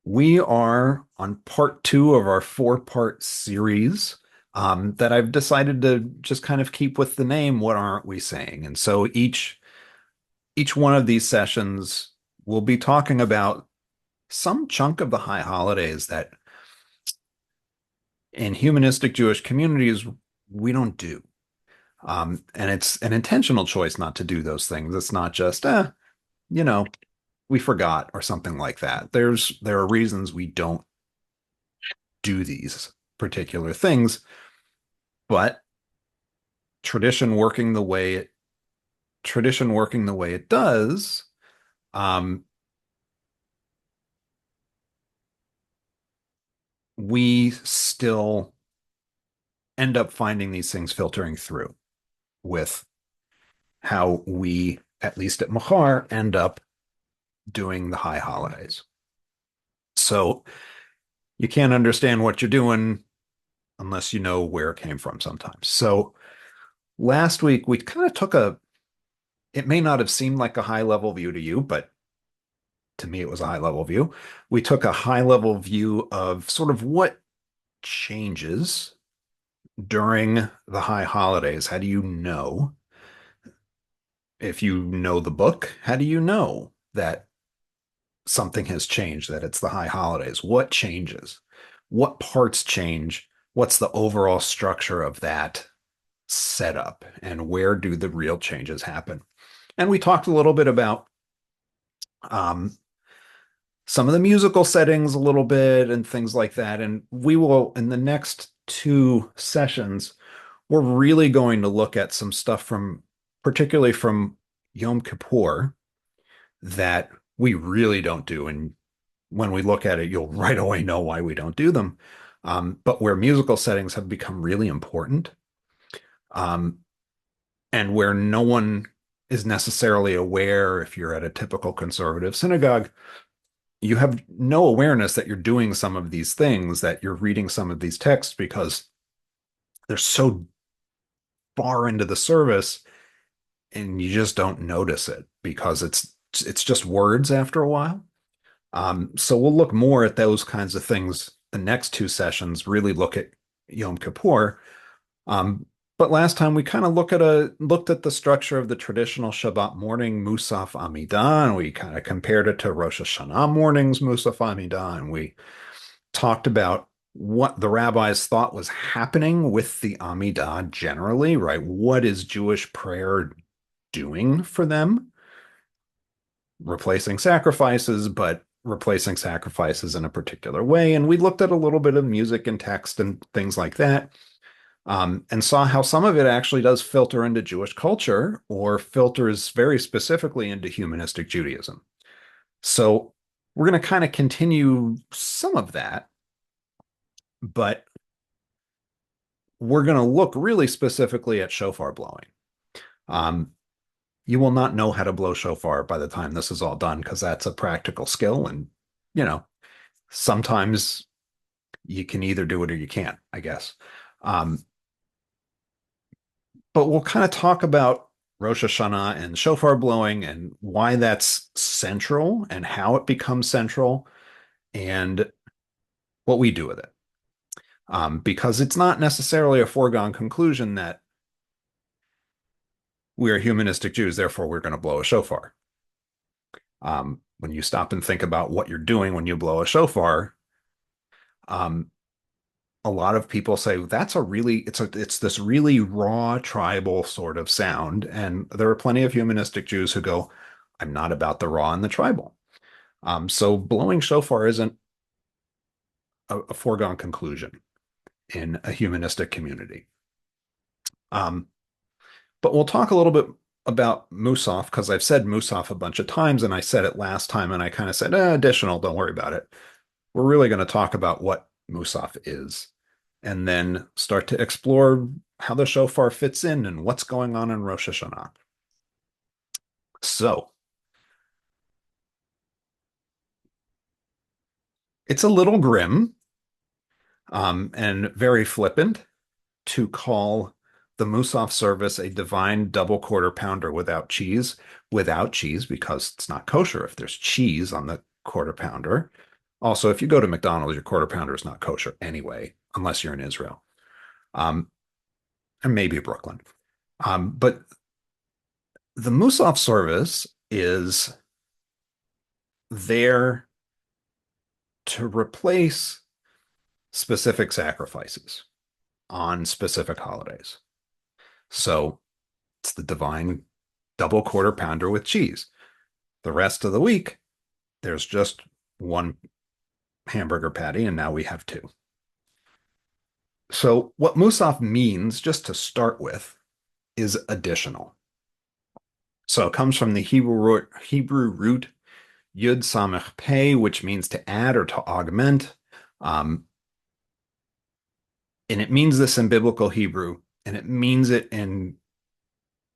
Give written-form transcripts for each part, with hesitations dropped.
We are on part two of our four-part series that I've decided to just kind of keep with the name, What Aren't We Saying? And so each one of these sessions will be talking about some chunk of the high holidays that in humanistic Jewish communities we don't do. And it's an intentional choice not to do those things. It's not just, you know, we forgot or something like that. There are reasons we don't do these particular things, but tradition working the way it tradition working the way it does, um, we still end up finding these things filtering through with how we, at least at Mahar, end up doing the high holidays. So you can't understand what you're doing unless you know where it came from sometimes. So last week we kind of took it may not have seemed like a high level view to you, but to me it was a high level view. We took a high level view of sort of what changes during the high holidays. How do you know? If you know the book, how do you know that something has changed, that it's the high holidays? What changes? What parts change? What's the overall structure of that setup? And where do the real changes happen? And we talked a little bit about um, some of the musical settings a little bit and things like that. And we will, in the next two sessions, we're really going to look at some stuff particularly from Yom Kippur, that we really don't do. And when we look at it, you'll right away know why we don't do them. But where musical settings have become really important, um, and where no one is necessarily aware, if you're at a typical conservative synagogue, you have no awareness that you're doing some of these things, that you're reading some of these texts because they're so far into the service and you just don't notice it because it's just words after a while. So we'll look more at those kinds of things. The next two sessions really look at Yom Kippur. Um, but last time we kind of looked at the structure of the traditional Shabbat morning Musaf Amidah, and we kind of compared it to Rosh Hashanah mornings Musaf Amidah, and we talked about what the rabbis thought was happening with the Amidah generally, right? What is Jewish prayer doing for them? Replacing sacrifices, but replacing sacrifices in a particular way. And we looked at a little bit of music and text and things like that, and saw how some of it actually does filter into Jewish culture or filters very specifically into humanistic Judaism. So we're going to kind of continue some of that, but we're going to look really specifically at shofar blowing. Um, you will not know how to blow shofar by the time this is all done because that's a practical skill. And, you know, sometimes you can either do it or you can't, I guess. Um, but we'll kind of talk about Rosh Hashanah and shofar blowing and why that's central and how it becomes central and what we do with it. Because it's not necessarily a foregone conclusion that we're humanistic Jews, therefore we're going to blow a shofar. When you stop and think about what you're doing when you blow a shofar, um, a lot of people say that's it's this really raw tribal sort of sound, and there are plenty of humanistic Jews who go, I'm not about the raw and the tribal. So blowing shofar isn't a foregone conclusion in a humanistic community. Um, but we'll talk a little bit about Musaf because I've said Musaf a bunch of times, and I said it last time, and I kind of said additional. Don't worry about it. We're really going to talk about what Musaf is, and then start to explore how the shofar fits in and what's going on in Rosh Hashanah. So it's a little grim, and very flippant to call the Musaf service a divine double quarter pounder without cheese because it's not kosher if there's cheese on the quarter pounder. Also, if you go to McDonald's, your quarter pounder is not kosher anyway, unless you're in Israel, um, and maybe Brooklyn. But the Musaf service is there to replace specific sacrifices on specific holidays. So it's the divine double quarter pounder with cheese. The rest of the week, there's just one hamburger patty, and now we have two. So, what Musaf means, just to start with, is additional. So, it comes from the Hebrew root Yud Samech Pei, which means to add or to augment. Um, and it means this in biblical Hebrew, and it means it in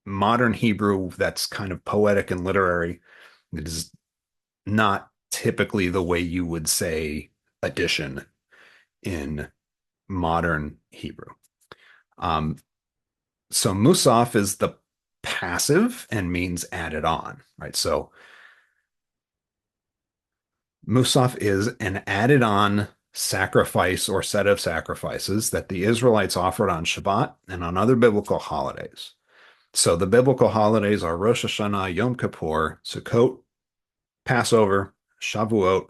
modern Hebrew that's kind of poetic and literary. It is not typically the way you would say addition in modern Hebrew. Um, so Musaf is the passive and means added on, right? So Musaf is an added on sacrifice or set of sacrifices that the Israelites offered on Shabbat and on other biblical holidays. So the biblical holidays are Rosh Hashanah, Yom Kippur, Sukkot, Passover, Shavuot,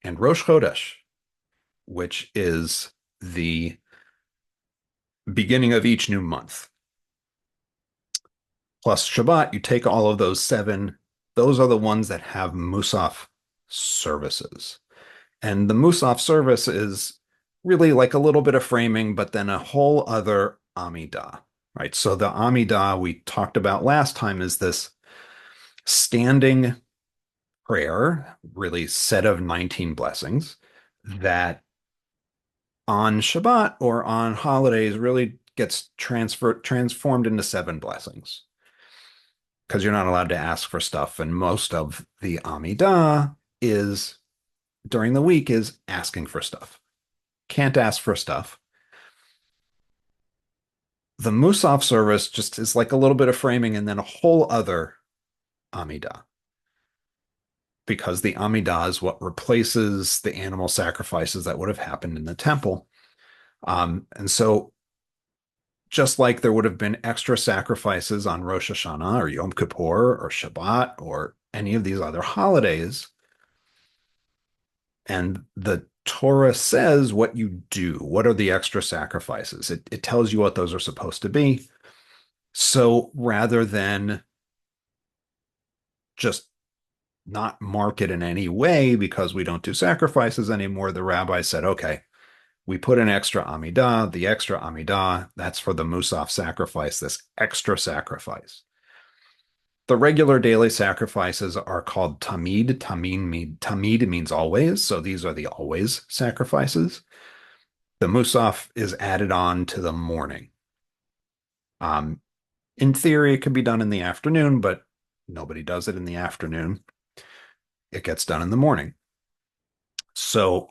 and Rosh Chodesh, which is the beginning of each new month. Plus Shabbat, you take all of those seven, those are the ones that have Musaf services. And the Musaf service is really like a little bit of framing, but then a whole other Amidah, right? So the Amidah we talked about last time is this standing prayer, really set of 19 blessings that on Shabbat or on holidays really gets transformed into seven blessings because you're not allowed to ask for stuff. And most of the Amidah is during the week is asking for stuff. Can't ask for stuff. The Musaf service just is like a little bit of framing and then a whole other Amidah. Because the Amidah is what replaces the animal sacrifices that would have happened in the temple. And so just like there would have been extra sacrifices on Rosh Hashanah or Yom Kippur or Shabbat or any of these other holidays, and the Torah says what you do. What are the extra sacrifices? It tells you what those are supposed to be. So rather than just not mark it in any way because we don't do sacrifices anymore, the rabbi said, okay, we put an extra Amidah. The extra Amidah, that's for the Musaf sacrifice, this extra sacrifice. The regular daily sacrifices are called Tamid. Tamid means always. So these are the always sacrifices. The Musaf is added on to the morning. In theory, it could be done in the afternoon, but nobody does it in the afternoon. It gets done in the morning. So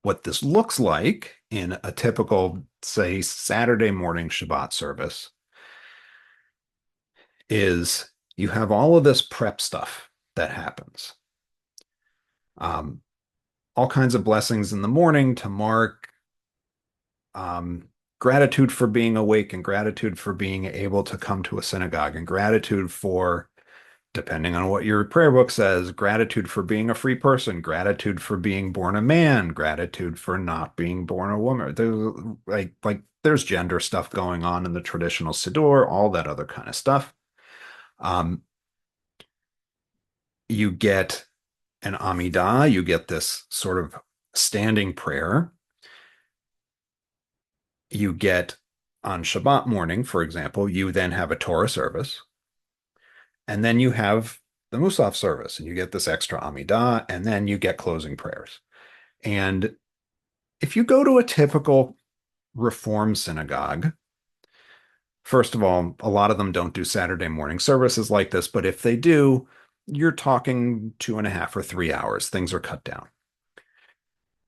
what this looks like in a typical, say, Saturday morning Shabbat service is you have all of this prep stuff that happens. All kinds of blessings in the morning to mark gratitude for being awake and gratitude for being able to come to a synagogue and gratitude for, depending on what your prayer book says, gratitude for being a free person, gratitude for being born a man, gratitude for not being born a woman. There's there's gender stuff going on in the traditional Siddur, all that other kind of stuff. You get an Amidah, you get this sort of standing prayer. You get on Shabbat morning, for example, you then have a Torah service. And then you have the Musaf service, and you get this extra Amidah, and then you get closing prayers. And if you go to a typical Reform synagogue, first of all, a lot of them don't do Saturday morning services like this, but if they do, you're talking 2.5 or 3 hours. Things are cut down.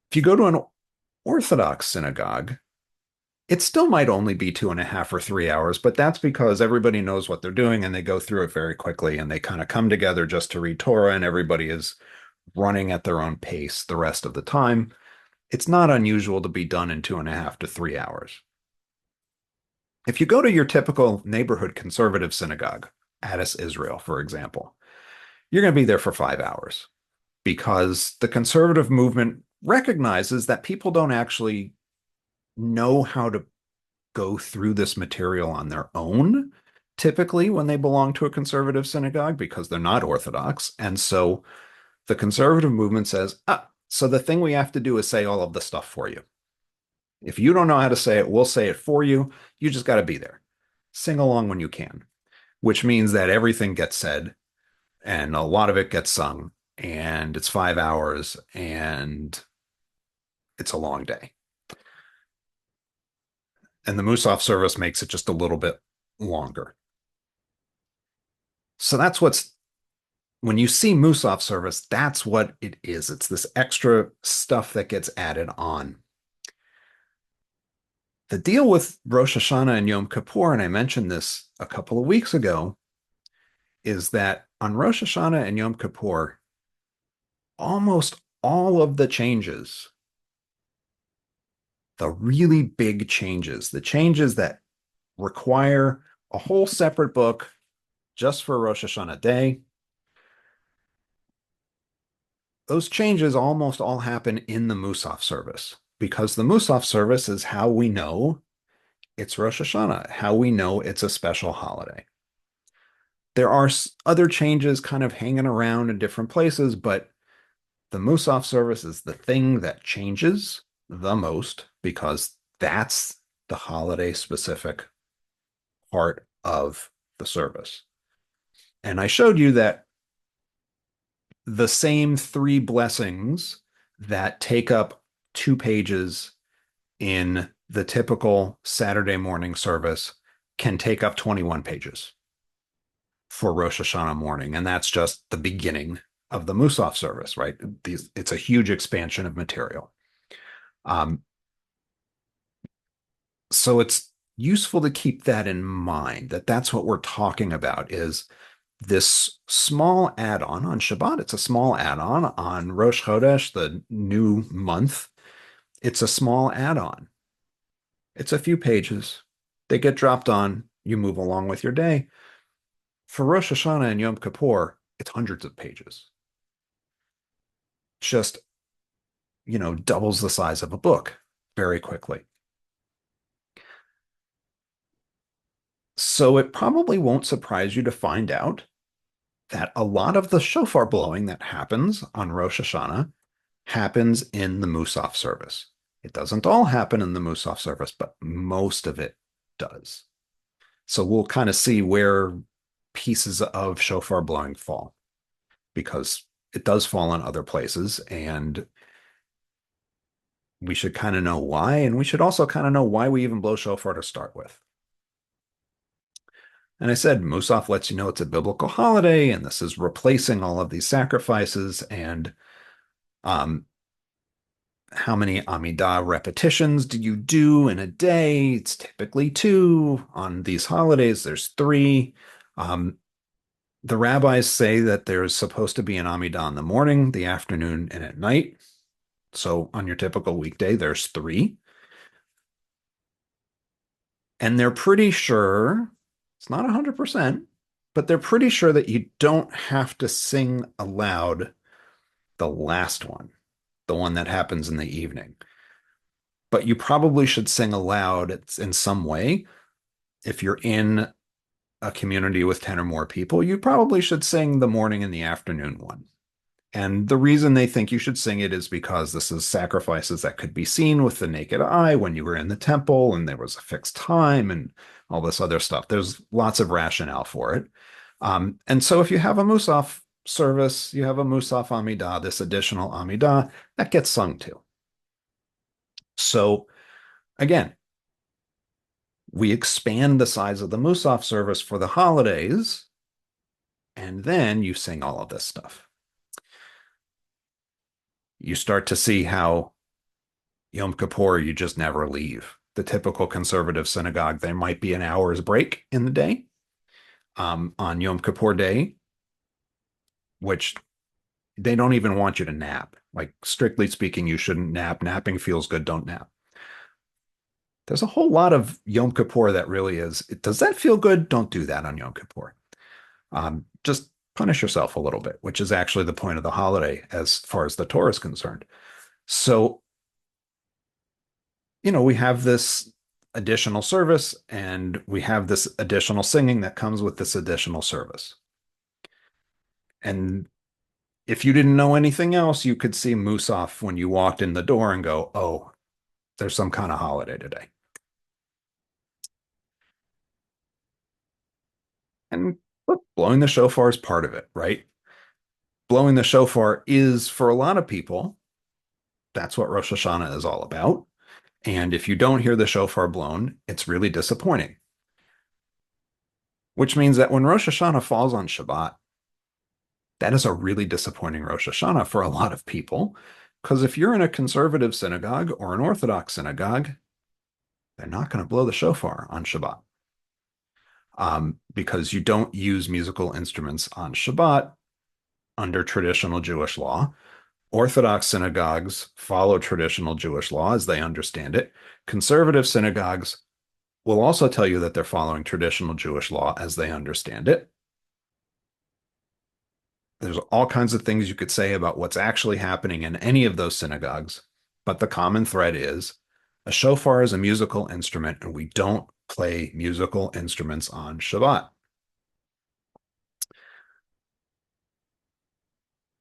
If you go to an Orthodox synagogue, it still might only be 2.5 or 3 hours, but that's because everybody knows what they're doing and they go through it very quickly and they kind of come together just to read Torah and everybody is running at their own pace the rest of the time. It's not unusual to be done in 2.5 to 3 hours. If you go to your typical neighborhood conservative synagogue, Addis, Israel, for example, you're going to be there for 5 hours because the conservative movement recognizes that people don't actually know how to go through this material on their own, typically when they belong to a conservative synagogue because they're not Orthodox. And so the conservative movement says, so the thing we have to do is say all of the stuff for you. If you don't know how to say it, we'll say it for you. You just got to be there. Sing along when you can, which means that everything gets said and a lot of it gets sung, and it's 5 hours and it's a long day. And the Musaf service makes it just a little bit longer. So that's what's when you see Musaf service, that's what it is. It's this extra stuff that gets added on. The deal with Rosh Hashanah and Yom Kippur, and I mentioned this a couple of weeks ago, is that on Rosh Hashanah and Yom Kippur, almost all of the changes, the really big changes, the changes that require a whole separate book just for Rosh Hashanah day, those changes almost all happen in the Musaf service because the Musaf service is how we know it's Rosh Hashanah, how we know it's a special holiday. There are other changes kind of hanging around in different places, but the Musaf service is the thing that changes the most because that's the holiday specific part of the service. And I showed you that the same three blessings that take up 2 pages in the typical Saturday morning service can take up 21 pages for Rosh Hashanah morning. And that's just the beginning of the Musaf service, right? It's a huge expansion of material. Um, so it's useful to keep that in mind, that that's what we're talking about is this small add-on on Shabbat. It's a small add-on on Rosh Chodesh, the new month. It's a small add-on. It's a few pages. They get dropped on. You move along with your day. For Rosh Hashanah and Yom Kippur, it's hundreds of pages. Just, doubles the size of a book very quickly. So it probably won't surprise you to find out that a lot of the shofar blowing that happens on Rosh Hashanah happens in the Musaf service. It doesn't all happen in the Musaf service, but most of it does. So we'll kind of see where pieces of shofar blowing fall because it does fall in other places and we should kind of know why. And we should also kind of know why we even blow shofar to start with. And I said, Musaf lets you know it's a biblical holiday, and this is replacing all of these sacrifices. And um, how many Amidah repetitions do you do in a day? It's typically two. On these holidays, there's three. The rabbis say that there's supposed to be an Amidah in the morning, the afternoon, and at night. So on your typical weekday, there's three. And they're pretty sure, it's not 100%, but they're pretty sure that you don't have to sing aloud the last one, the one that happens in the evening. But you probably should sing aloud in some way. If you're in a community with 10 or more people, you probably should sing the morning and the afternoon one. And the reason they think you should sing it is because this is sacrifices that could be seen with the naked eye when you were in the temple and there was a fixed time and all this other stuff. There's lots of rationale for it. And so if you have a Musaf service, you have a Musaf Amidah, this additional Amidah, that gets sung to. So again, we expand the size of the Musaf service for the holidays, and then you sing all of this stuff. You start to see how Yom Kippur, you just never leave. The typical conservative synagogue, there might be an hour's break in the day on Yom Kippur day, which They don't even want you to nap. Like, strictly speaking, you shouldn't nap. Napping feels good, don't nap. There's a whole lot of Yom Kippur that really is. Does that feel good? Don't do that on Yom Kippur. Just punish yourself a little bit, which is actually the point of the holiday as far as the Torah is concerned. So, we have this additional service and we have this additional singing that comes with this additional service. And if you didn't know anything else, you could see Musaf when you walked in the door and go, oh, there's some kind of holiday today. And look, blowing the shofar is part of it, right? Blowing the shofar is, for a lot of people, that's what Rosh Hashanah is all about. And if you don't hear the shofar blown, it's really disappointing. Which means that when Rosh Hashanah falls on Shabbat, that is a really disappointing Rosh Hashanah for a lot of people. Because if you're in a conservative synagogue or an Orthodox synagogue, they're not going to blow the shofar on Shabbat. Because you don't use musical instruments on Shabbat under traditional Jewish law. Orthodox synagogues follow traditional Jewish law as they understand it. Conservative synagogues will also tell you that they're following traditional Jewish law as they understand it. There's all kinds of things you could say about what's actually happening in any of those synagogues, but the common thread is a shofar is a musical instrument, and we don't play musical instruments on Shabbat.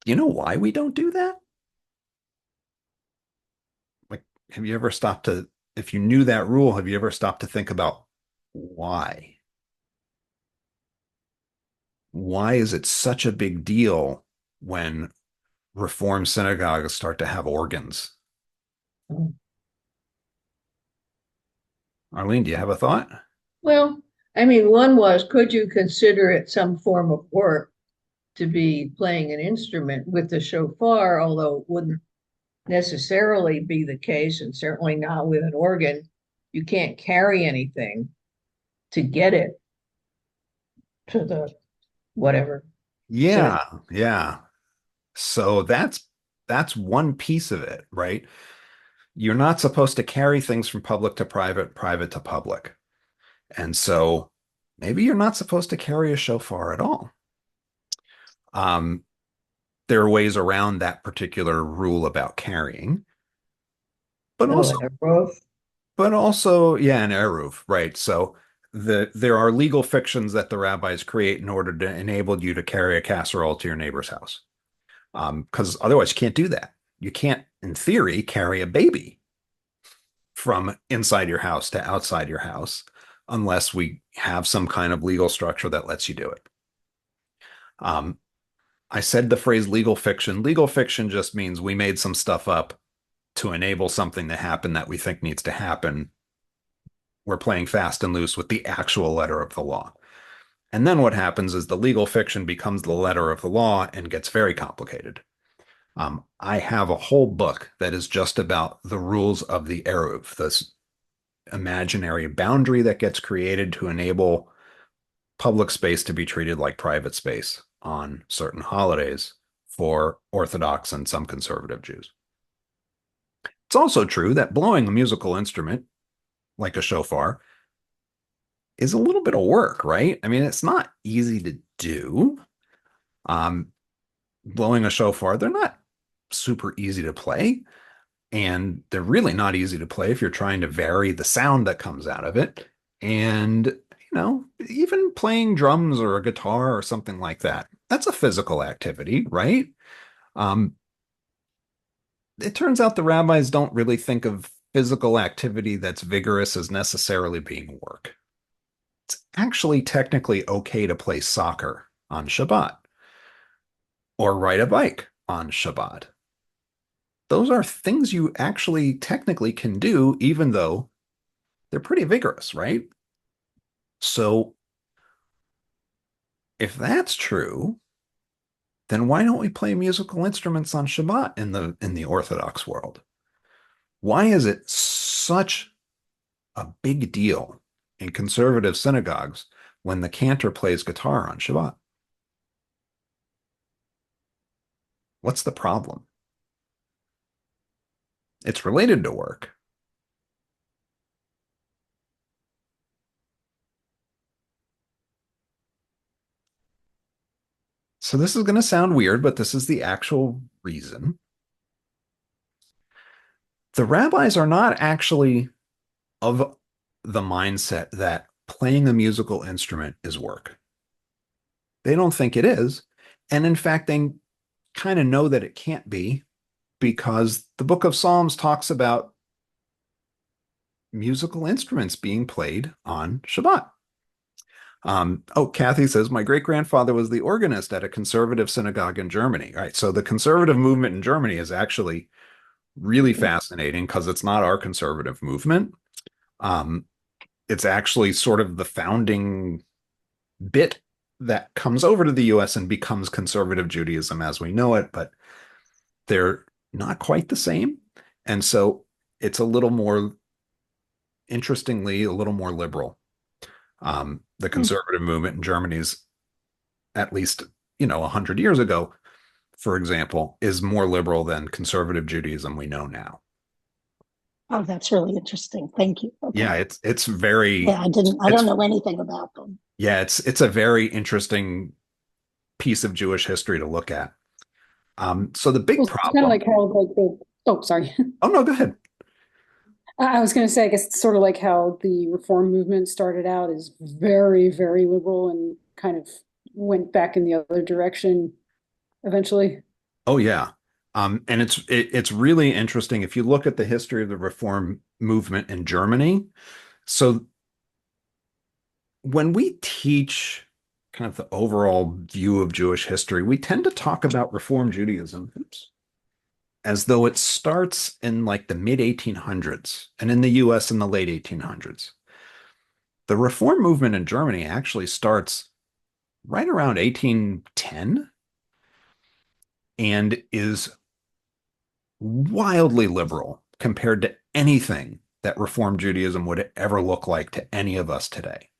You know why we don't do that? Like, have you ever stopped to, if you knew that rule, have you ever stopped to think about why? Why is it such a big deal when Reform synagogues start to have organs? Arlene, do you have a thought? Well, I mean, one was, could you consider it some form of work to be playing an instrument with the shofar, although it wouldn't necessarily be the case, and certainly not with an organ. You can't carry anything to get it to the whatever Yeah, synagogue. yeah. So that's one piece of it, right? You're not supposed to carry things from public to private, private to public. And so maybe you're not supposed to carry a shofar at all. Um, there are ways around that particular rule about carrying, but Oh, also, and a roof. yeah, an eruv, right? So there are legal fictions that the rabbis create in order to enable you to carry a casserole to your neighbor's house. Because otherwise you can't do that. You can't, in theory, carry a baby from inside your house to outside your house unless we have some kind of legal structure that lets you do it. Um, I said the phrase legal fiction. Legal fiction just means we made some stuff up to enable something to happen that we think needs to happen. We're playing fast and loose with the actual letter of the law. And then what happens is the legal fiction becomes the letter of the law and gets very complicated. I have a whole book that is just about the rules of the Eruv, this imaginary boundary that gets created to enable public space to be treated like private space on certain holidays for Orthodox and some conservative Jews. It's also true that blowing a musical instrument like a shofar is a little bit of work, right? I mean, it's not easy to do. Um, Blowing a shofar, they're not super easy to play. And they're really not easy to play if you're trying to vary the sound that comes out of it. And, even playing drums or a guitar or something like that, that's a physical activity, right? Um, it turns out the rabbis don't really think of physical activity that's vigorous as necessarily being work. It's actually technically okay to play soccer on Shabbat or ride a bike on Shabbat. Those are things you actually technically can do, even though they're pretty vigorous, right? So if that's true, then why don't we play musical instruments on Shabbat in the Orthodox world? Why is it such a big deal in conservative synagogues when the cantor plays guitar on Shabbat? What's the problem? It's related to work. So this is going to sound weird, but this is the actual reason. The rabbis are not actually of the mindset that playing a musical instrument is work. They don't think it is. And in fact, they kind of know that it can't be because the book of Psalms talks about musical instruments being played on Shabbat. Oh, Kathy says, my great grandfather was the organist at a conservative synagogue in Germany. All right. So the conservative movement in Germany is actually really fascinating because it's not our conservative movement. Um, it's actually sort of the founding bit that comes over to the US and becomes conservative Judaism as we know it, but they're not quite the same. And so it's a little more, interestingly, a little more liberal. The Hmm. conservative movement in Germany is at least, 100 years ago, for example, is more liberal than conservative Judaism we know now. Oh, that's really interesting. Thank you. Yeah, Okay. it's very Yeah, I don't it's know anything about them. yeah, it's a very interesting piece of Jewish history to look at. So the big Well, it's kind of problem. like how like the oh sorry. Oh no, go ahead. I was going to say I guess it's sort of like how the reform movement started out is very, very liberal and kind of went back in the other direction eventually. Oh yeah. And it's really interesting if you look at the history of the reform movement in Germany. So when we teach kind of the overall view of Jewish history, we tend to talk about Reform Judaism, as though it starts in like the mid 1800s and in the US in the late 1800s. The Reform movement in Germany actually starts right around 1810 and is wildly liberal compared to anything that Reform Judaism would ever look like to any of us today.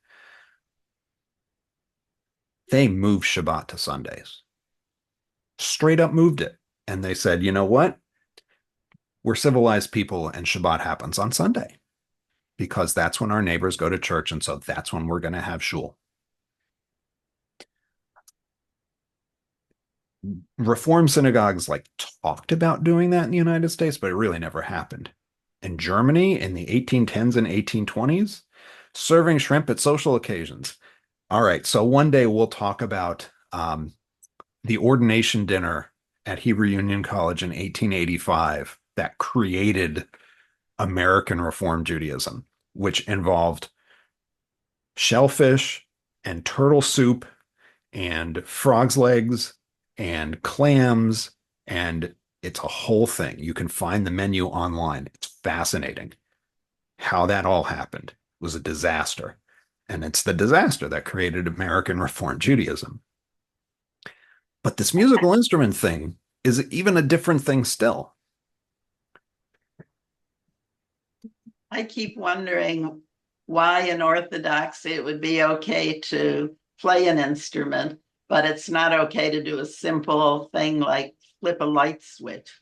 They moved Shabbat to Sundays, straight up moved it. And they said, you know what? We're civilized people and Shabbat happens on Sunday because that's when our neighbors go to church. And so that's when we're going to have shul. Reform synagogues like talked about doing that in the United States, but it really never happened. In Germany in the 1810s and 1820s, serving shrimp at social occasions. All right, so one day we'll talk about the ordination dinner at Hebrew Union College in 1885 that created American Reform Judaism, which involved shellfish and turtle soup and frog's legs and clams. And it's a whole thing. You can find the menu online. It's fascinating how that all happened. It was a disaster. And it's the disaster that created American Reform Judaism. But this musical instrument thing is even a different thing still. I keep wondering why in Orthodoxy it would be okay to play an instrument, but it's not okay to do a simple thing like flip a light switch,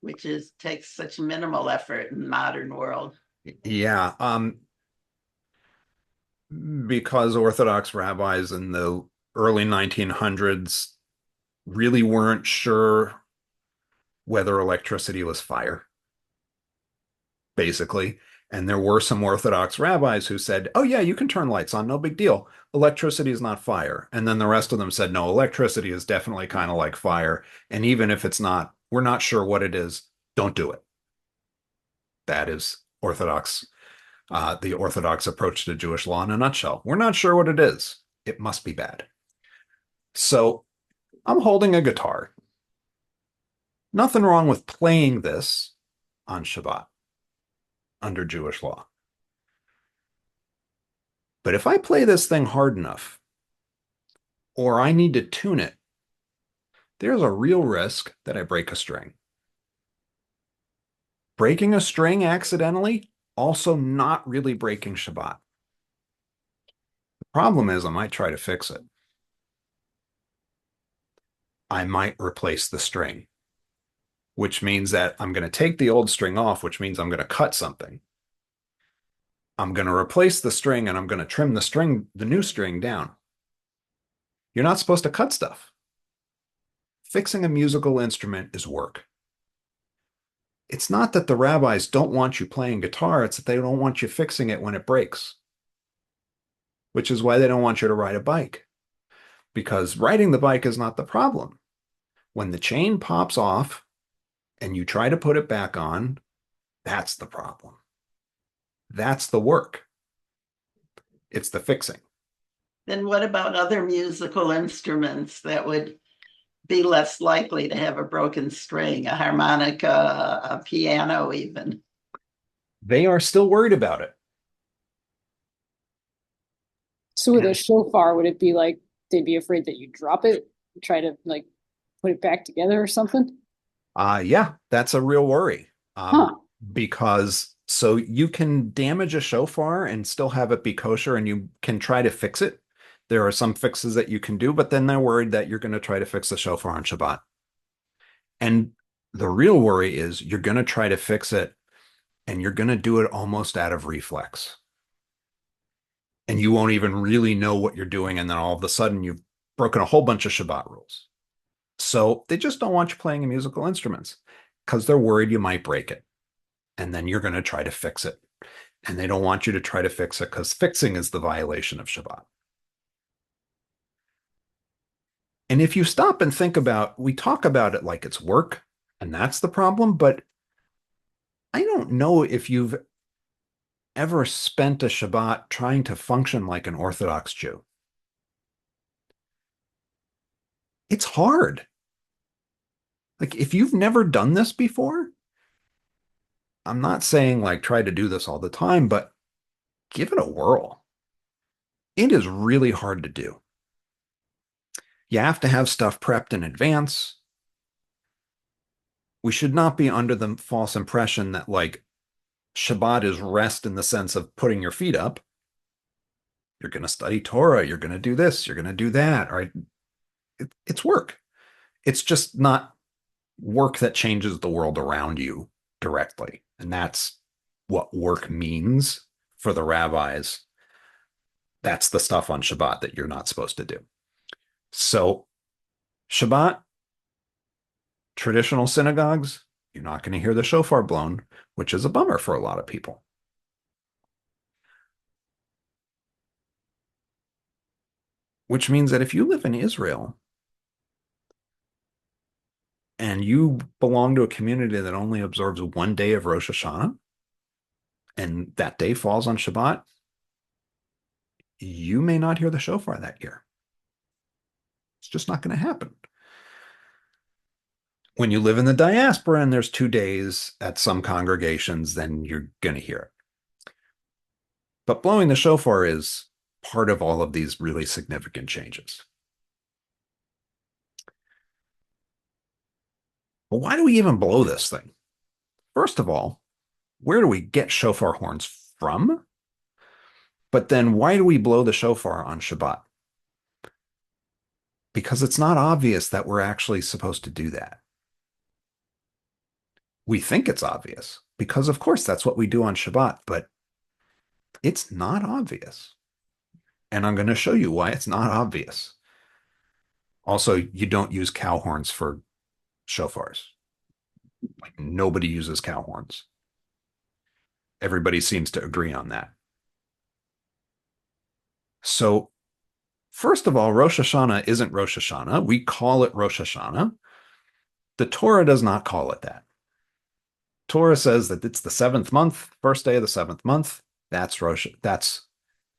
which is takes such minimal effort in the modern world. Yeah, because Orthodox rabbis in the early 1900s really weren't sure whether electricity was fire, basically. And there were some Orthodox rabbis who said, oh, yeah, you can turn lights on, no big deal. Electricity is not fire. And then the rest of them said, no, electricity is definitely kind of like fire. And even if it's not, we're not sure what it is, don't do it. That is the Orthodox approach to Jewish law in a nutshell. We're not sure what it is. It must be bad. So I'm holding a guitar. Nothing wrong with playing this on Shabbat under Jewish law. But if I play this thing hard enough, or I need to tune it, there's a real risk that I break a string. Breaking a string accidentally, also not really breaking Shabbat. The problem is I might try to fix it. I might replace the string. which means that I'm going to take the old string off, which means I'm going to cut something. I'm going to replace the string and I'm going to trim the new string down. You're not supposed to cut stuff. Fixing a musical instrument is work. It's not that the rabbis don't want you playing guitar, it's that they don't want you fixing it when it breaks, which is why they don't want you to ride a bike, because riding the bike is not the problem. When the chain pops off and you try to put it back on, that's the problem. That's the work. It's the fixing. Then what about other musical instruments that would be less likely to have a broken string, a harmonica, a piano even? They are still worried about it. So with a shofar, would it be like they'd be afraid that you drop it, try to like put it back together or something? Yeah, that's a real worry. Huh. Because so you can damage a shofar and still have it be kosher, and you can try to fix it. There are some fixes that you can do, but then they're worried that you're going to try to fix the shofar on Shabbat. And the real worry is you're going to try to fix it and you're going to do it almost out of reflex. And you won't even really know what you're doing. And then all of a sudden you've broken a whole bunch of Shabbat rules. So they just don't want you playing musical instruments because they're worried you might break it. And then you're going to try to fix it. And they don't want you to try to fix it because fixing is the violation of Shabbat. And if you stop and think about, we talk about it like it's work, and that's the problem, but I don't know if you've ever spent a Shabbat trying to function like an Orthodox Jew. It's hard. Like, if you've never done this before, I'm not saying like try to do this all the time, but give it a whirl. It is really hard to do. You have to have stuff prepped in advance. We should not be under the false impression that like Shabbat is rest in the sense of putting your feet up. You're going to study Torah. You're going to do this. You're going to do that. Right? It's work. It's just not work that changes the world around you directly. And that's what work means for the rabbis. That's the stuff on Shabbat that you're not supposed to do. So Shabbat, traditional synagogues, you're not going to hear the shofar blown, which is a bummer for a lot of people. Which means that if you live in Israel and you belong to a community that only observes one day of Rosh Hashanah, and that day falls on Shabbat, you may not hear the shofar that year. It's just not going to happen. When you live in the diaspora and there's 2 days at some congregations, then you're going to hear it. But blowing the shofar is part of all of these really significant changes. Well, why do we even blow this thing? First of all, where do we get shofar horns from? But then why do we blow the shofar on Shabbat? Because it's not obvious that we're actually supposed to do that. We think it's obvious because, of course, that's what we do on Shabbat, but it's not obvious. And I'm going to show you why it's not obvious. Also, you don't use cow horns for shofars. Like, nobody uses cow horns. Everybody seems to agree on that. So, first of all, Rosh Hashanah isn't Rosh Hashanah. We call it Rosh Hashanah. The Torah does not call it that. Torah says that it's the 7th month, first day of the 7th month. That's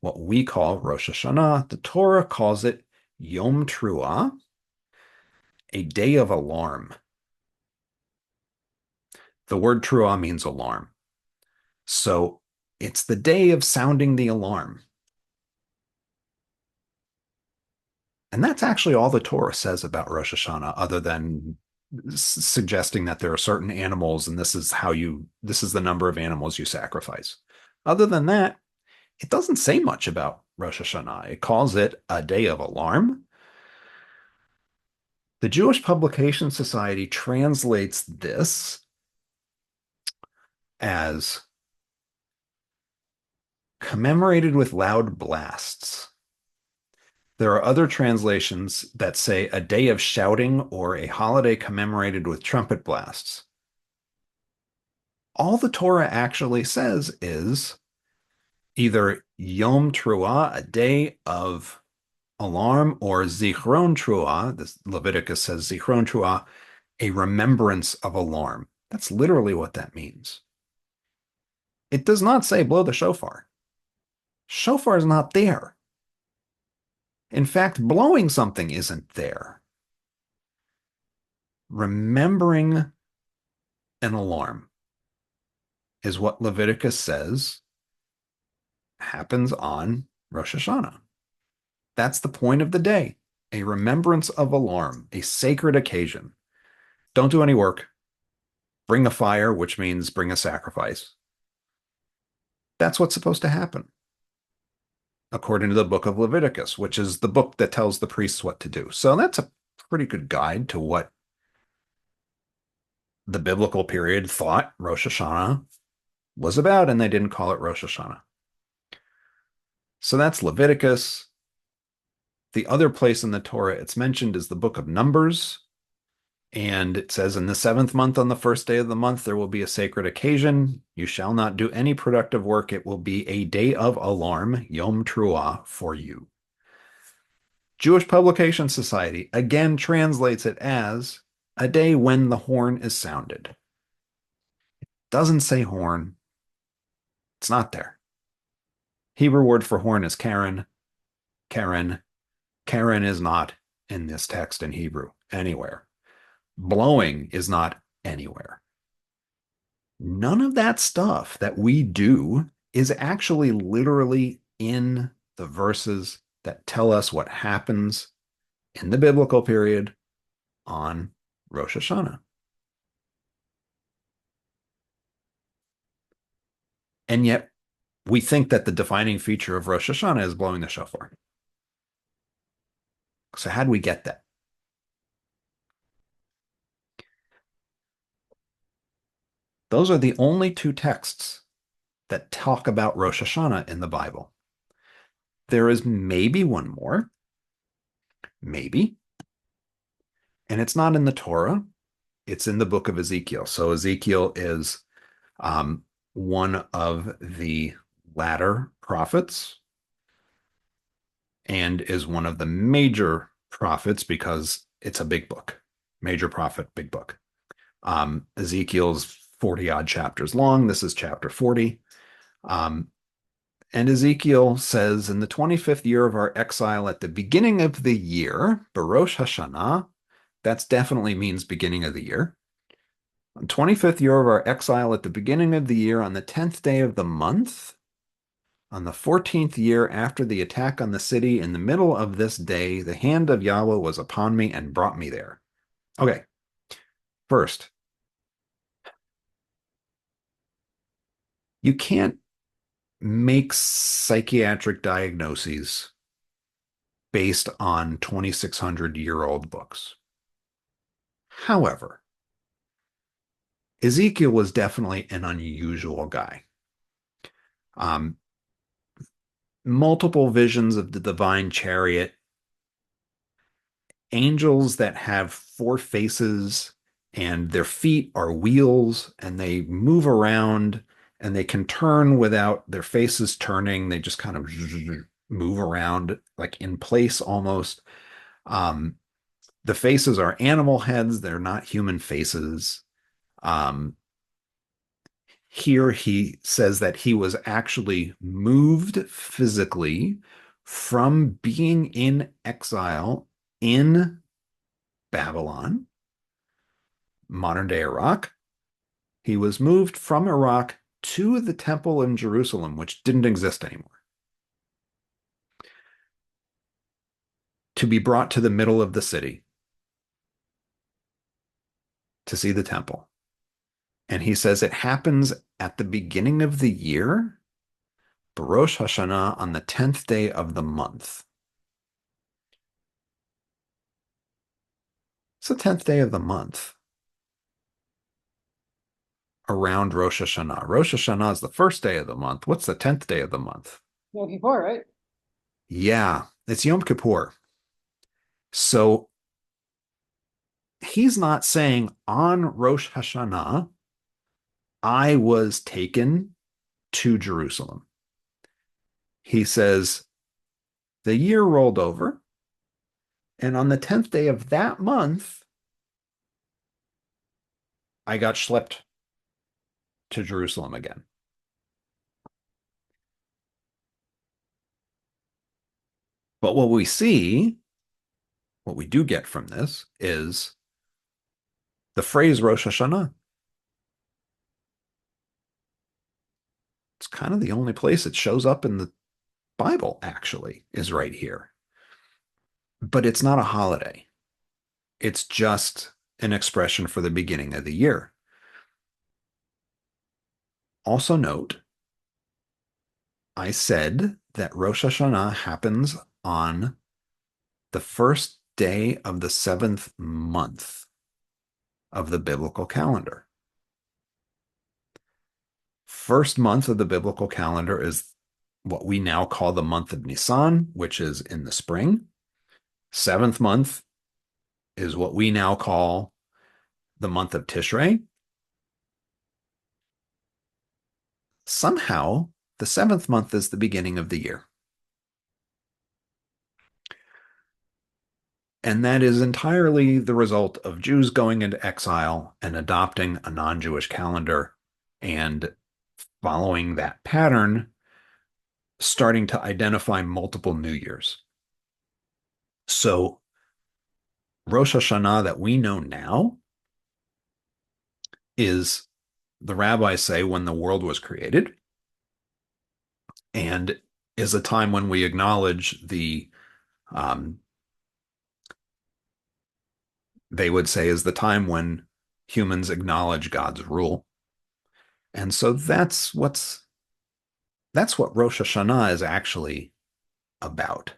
what we call Rosh Hashanah. The Torah calls it Yom Truah, a day of alarm. The word Truah means alarm. So it's the day of sounding the alarm. And that's actually all the Torah says about Rosh Hashanah, other than suggesting that there are certain animals and this is the number of animals you sacrifice. Other than that, it doesn't say much about Rosh Hashanah. It calls it a day of alarm. The Jewish Publication Society translates this as commemorated with loud blasts. There are other translations that say a day of shouting or a holiday commemorated with trumpet blasts. All the Torah actually says is either Yom Teruah, a day of alarm, or Zichron Teruah, this Leviticus says Zichron Teruah, a remembrance of alarm. That's literally what that means. It does not say blow the shofar. Shofar is not there. In fact, blowing something isn't there. Remembering an alarm is what Leviticus says happens on Rosh Hashanah. That's the point of the day, a remembrance of alarm, a sacred occasion. Don't do any work. Bring a fire, which means bring a sacrifice. That's what's supposed to happen, according to the book of Leviticus, which is the book that tells the priests what to do. So that's a pretty good guide to what the biblical period thought Rosh Hashanah was about, and they didn't call it Rosh Hashanah. So that's Leviticus. The other place in the Torah it's mentioned is the book of Numbers. And it says, in the 7th month, on the first day of the month, there will be a sacred occasion. You shall not do any productive work. It will be a day of alarm, Yom Teruah, for you. Jewish Publication Society again translates it as a day when the horn is sounded. It doesn't say horn. It's not there. Hebrew word for horn is karen. Karen. Karen is not in this text in Hebrew anywhere. Blowing is not anywhere. None of that stuff that we do is actually literally in the verses that tell us what happens in the biblical period on Rosh Hashanah. And yet we think that the defining feature of Rosh Hashanah is blowing the shofar. So how do we get that? Those are the only two texts that talk about Rosh Hashanah in the Bible. There is maybe one more, maybe, and it's not in the Torah. It's in the book of Ezekiel. So Ezekiel is one of the latter prophets and is one of the major prophets because it's a big book. Major prophet, big book. Ezekiel's 40 odd chapters long. This is chapter 40. And Ezekiel says, in the 25th year of our exile, at the beginning of the year, Barosh Hashanah, that definitely means beginning of the year. On 25th year of our exile, at the beginning of the year, on the 10th day of the month, on the 14th year after the attack on the city, in the middle of this day, the hand of Yahweh was upon me and brought me there. Okay. First, you can't make psychiatric diagnoses based on 2,600-year-old books. However, Ezekiel was definitely an unusual guy. Multiple visions of the divine chariot, angels that have 4 faces and their feet are wheels and they move around and they can turn without their faces turning. They just kind of move around like in place almost. The faces are animal heads. They're not human faces. Here he says that he was actually moved physically from being in exile in Babylon, modern day Iraq. He was moved from Iraq to the temple in Jerusalem, which didn't exist anymore, to be brought to the middle of the city to see the temple. And he says it happens at the beginning of the year, Barosh Hashanah, on the 10th day of the month. It's the 10th day of the month around Rosh Hashanah. Rosh Hashanah is the first day of the month. What's the 10th day of the month? Yom Kippur, right? Yeah, it's Yom Kippur. So he's not saying on Rosh Hashanah, I was taken to Jerusalem. He says, the year rolled over, and on the 10th day of that month, I got schlepped to Jerusalem again. But what we see, what we do get from this is the phrase Rosh Hashanah. It's kind of the only place it shows up in the Bible, actually, is right here. But it's not a holiday. It's just an expression for the beginning of the year. Also note, I said that Rosh Hashanah happens on the first day of the 7th month of the biblical calendar. First month of the biblical calendar is what we now call the month of Nisan, which is in the spring. 7th month is what we now call the month of Tishrei. Somehow, the 7th month is the beginning of the year. And that is entirely the result of Jews going into exile and adopting a non-Jewish calendar and following that pattern, starting to identify multiple New Years. So Rosh Hashanah that we know now is, the rabbis say, when the world was created, and is a time when we acknowledge they would say is the time when humans acknowledge God's rule. And so that's what Rosh Hashanah is actually about.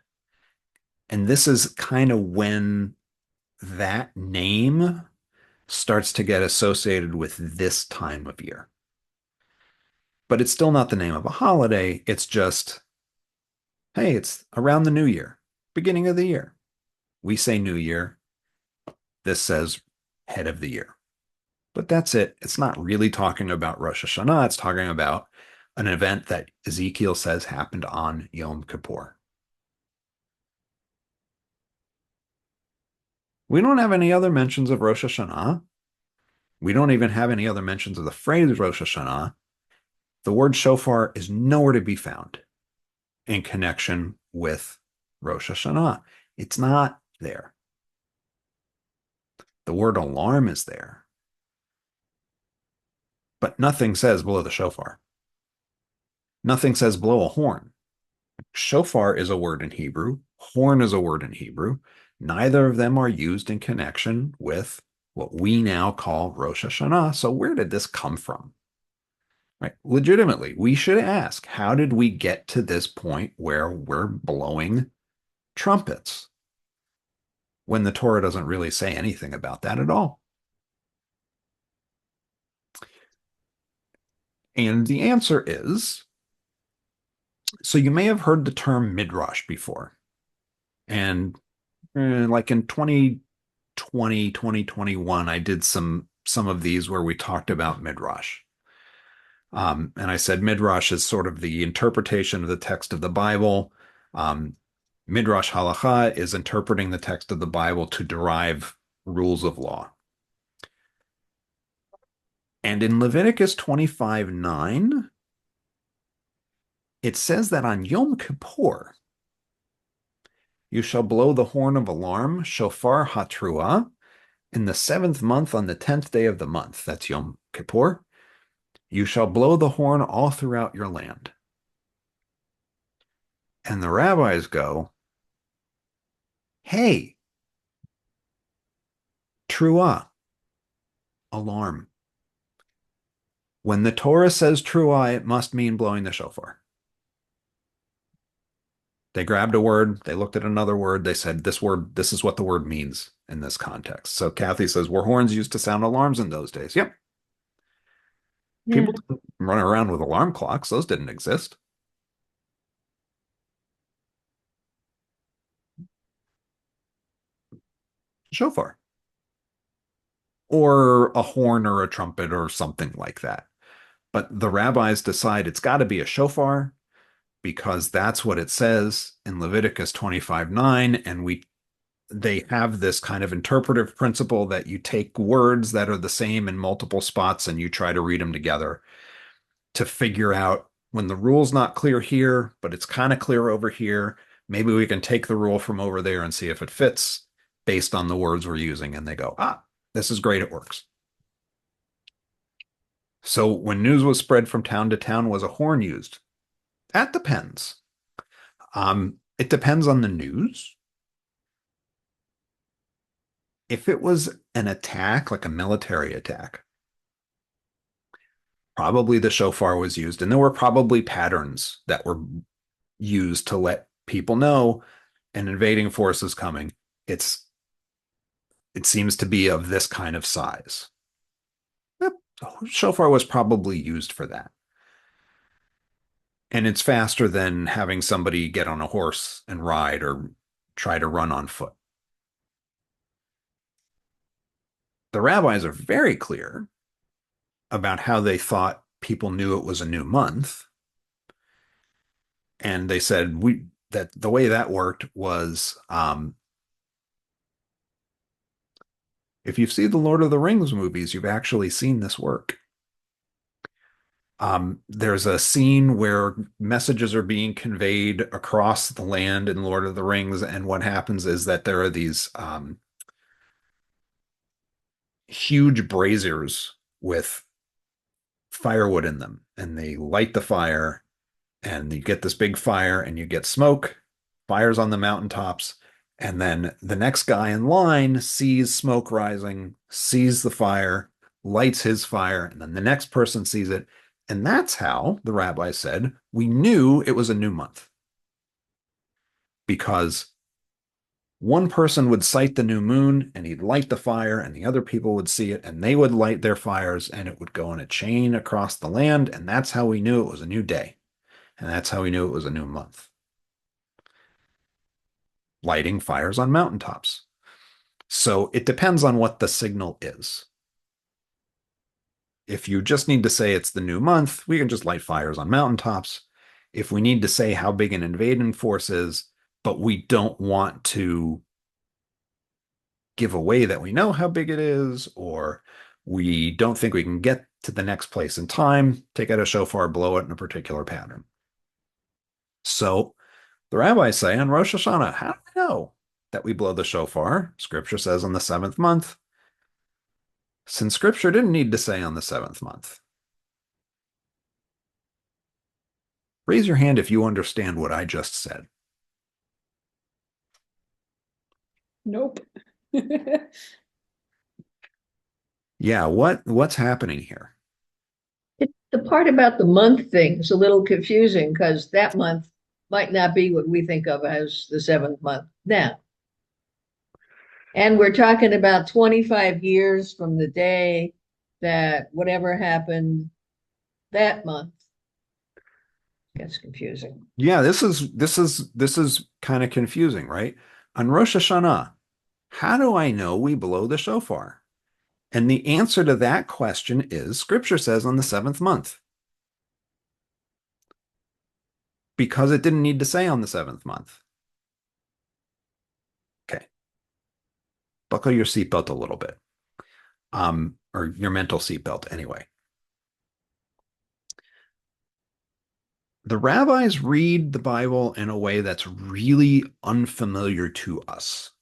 And this is kind of when that name starts to get associated with this time of year. But it's still not the name of a holiday. It's just, hey, it's around the new year, beginning of the year. We say New Year. This says head of the year. But that's it. It's not really talking about Rosh Hashanah. It's talking about an event that Ezekiel says happened on Yom Kippur. We don't have any other mentions of Rosh Hashanah. We don't even have any other mentions of the phrase Rosh Hashanah. The word shofar is nowhere to be found in connection with Rosh Hashanah. It's not there. The word alarm is there. But nothing says blow the shofar. Nothing says blow a horn. Shofar is a word in Hebrew. Horn is a word in Hebrew. Neither of them are used in connection with what we now call Rosh Hashanah. So where did this come from? Right? Legitimately, we should ask, how did we get to this point where we're blowing trumpets when the Torah doesn't really say anything about that at all? And the answer is, so you may have heard the term midrash before. And like in 2020, 2021, I did some of these where we talked about midrash. And I said midrash is sort of the interpretation of the text of the Bible. Midrash halacha is interpreting the text of the Bible to derive rules of law. And in Leviticus 25:9, it says that on Yom Kippur, you shall blow the horn of alarm, shofar hatruah, in the 7th month on the 10th day of the month. That's Yom Kippur. You shall blow the horn all throughout your land. And the rabbis go, hey, truah, alarm. When the Torah says truah, it must mean blowing the shofar. They grabbed a word, they looked at another word, they said, this is what the word means. in this context. So Kathy says, were horns used to sound alarms in those days? Yep. Yeah. People didn't run around with alarm clocks. Those didn't exist. Shofar. Or a horn or a trumpet or something like that. But the rabbis decide it's got to be a shofar because that's what it says in Leviticus 25:9, and they have this kind of interpretive principle that you take words that are the same in multiple spots and you try to read them together to figure out when the rule's not clear here, but it's kind of clear over here. Maybe we can take the rule from over there and see if it fits based on the words we're using. And they go, this is great. It works. So when news was spread from town to town, was a horn used? That depends. It depends on the news. If it was an attack, like a military attack, probably the shofar was used. And there were probably patterns that were used to let people know an invading force is coming. It seems to be of this kind of size. Yep. Shofar was probably used for that. And it's faster than having somebody get on a horse and ride or try to run on foot. The rabbis are very clear about how they thought people knew it was a new month. And they said that the way that worked was if you've seen the Lord of the Rings movies, you've actually seen this work. There's a scene where messages are being conveyed across the land in Lord of the Rings, and what happens is that there are these huge braziers with firewood in them, and they light the fire, and you get this big fire, and you get smoke, fires on the mountaintops, and then the next guy in line sees smoke rising, sees the fire, lights his fire, and then the next person sees it. And that's how, the rabbi said, we knew it was a new month. Because one person would sight the new moon and he'd light the fire, and the other people would see it and they would light their fires, and it would go in a chain across the land. And that's how we knew it was a new day. And that's how we knew it was a new month. Lighting fires on mountaintops. So it depends on what the signal is. If you just need to say it's the new month, we can just light fires on mountaintops. If we need to say how big an invading force is, but we don't want to give away that we know how big it is, or we don't think we can get to the next place in time, take out a shofar, blow it in a particular pattern. So the rabbis say on Rosh Hashanah, how do we know that we blow the shofar? Scripture says on the 7th month. Since Scripture didn't need to say on the 7th month. Raise your hand if you understand what I just said. Nope. Yeah, what's happening here? The part about the month thing is a little confusing because that month might not be what we think of as the 7th month now. And we're talking about 25 years from the day that whatever happened that month. Gets confusing. Yeah, this is kind of confusing, right? On Rosh Hashanah, how do I know we blow the shofar? And the answer to that question is Scripture says on the 7th month. Because it didn't need to say on the 7th month. Okay. Buckle your seatbelt a little bit. Or your mental seatbelt anyway. The rabbis read the Bible in a way that's really unfamiliar to us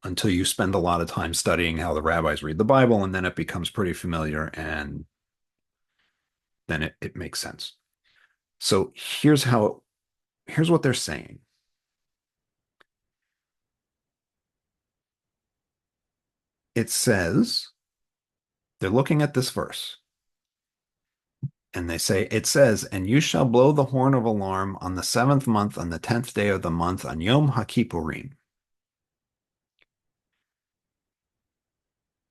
until you spend a lot of time studying how the rabbis read the Bible, and then it becomes pretty familiar, and then it makes sense. So here's what they're saying. It says, they're looking at this verse, and they say, it says, and you shall blow the horn of alarm on the 7th month, on the 10th day of the month, on Yom HaKippurim.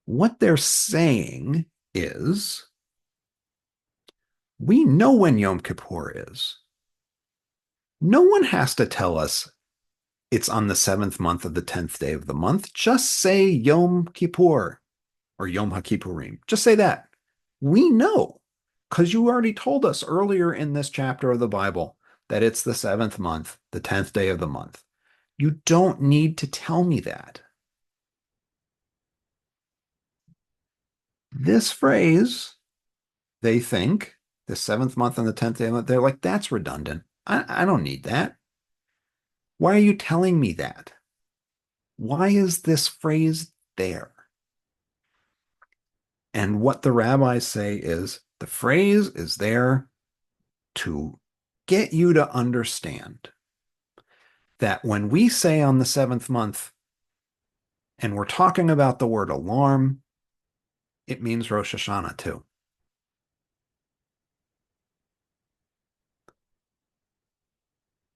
What they're saying is, we know when Yom Kippur is. No one has to tell us it's on the 7th month of the 10th day of the month. Just say Yom Kippur or Yom HaKippurim. Just say that. We know because you already told us earlier in this chapter of the Bible that it's the 7th month, the 10th day of the month. You don't need to tell me that. This phrase, they think, the 7th month and the 10th day of the month, they're like, that's redundant. I don't need that. Why are you telling me that? Why is this phrase there? And what the rabbis say is the phrase is there to get you to understand that when we say on the 7th month and we're talking about the word alarm, it means Rosh Hashanah too.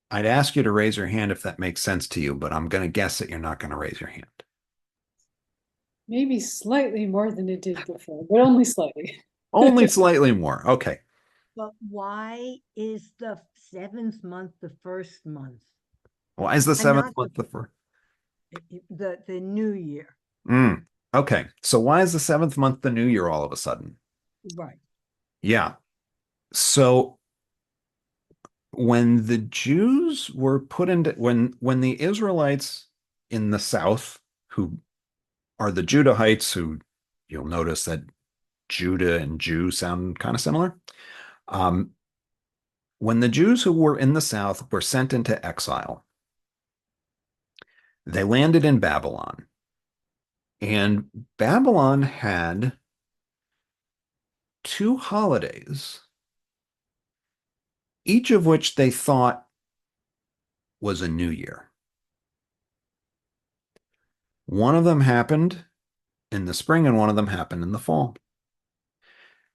I'd ask you to raise your hand if that makes sense to you, but I'm going to guess that you're not going to raise your hand. Maybe slightly more than it did before, but only slightly. Only slightly more. Okay. But why is the 7th month the first month? Why is the And 7th not month the first? the new year? Okay. So why is the 7th month the new year all of a sudden? Right. Yeah. So when the Jews were put into when the Israelites in the south, who are the Judahites, who you'll notice that Judah and Jew sound kind of similar. When the Jews who were in the south were sent into exile, they landed in Babylon. And Babylon had two holidays, each of which they thought was a new year. One of them happened in the spring and one of them happened in the fall.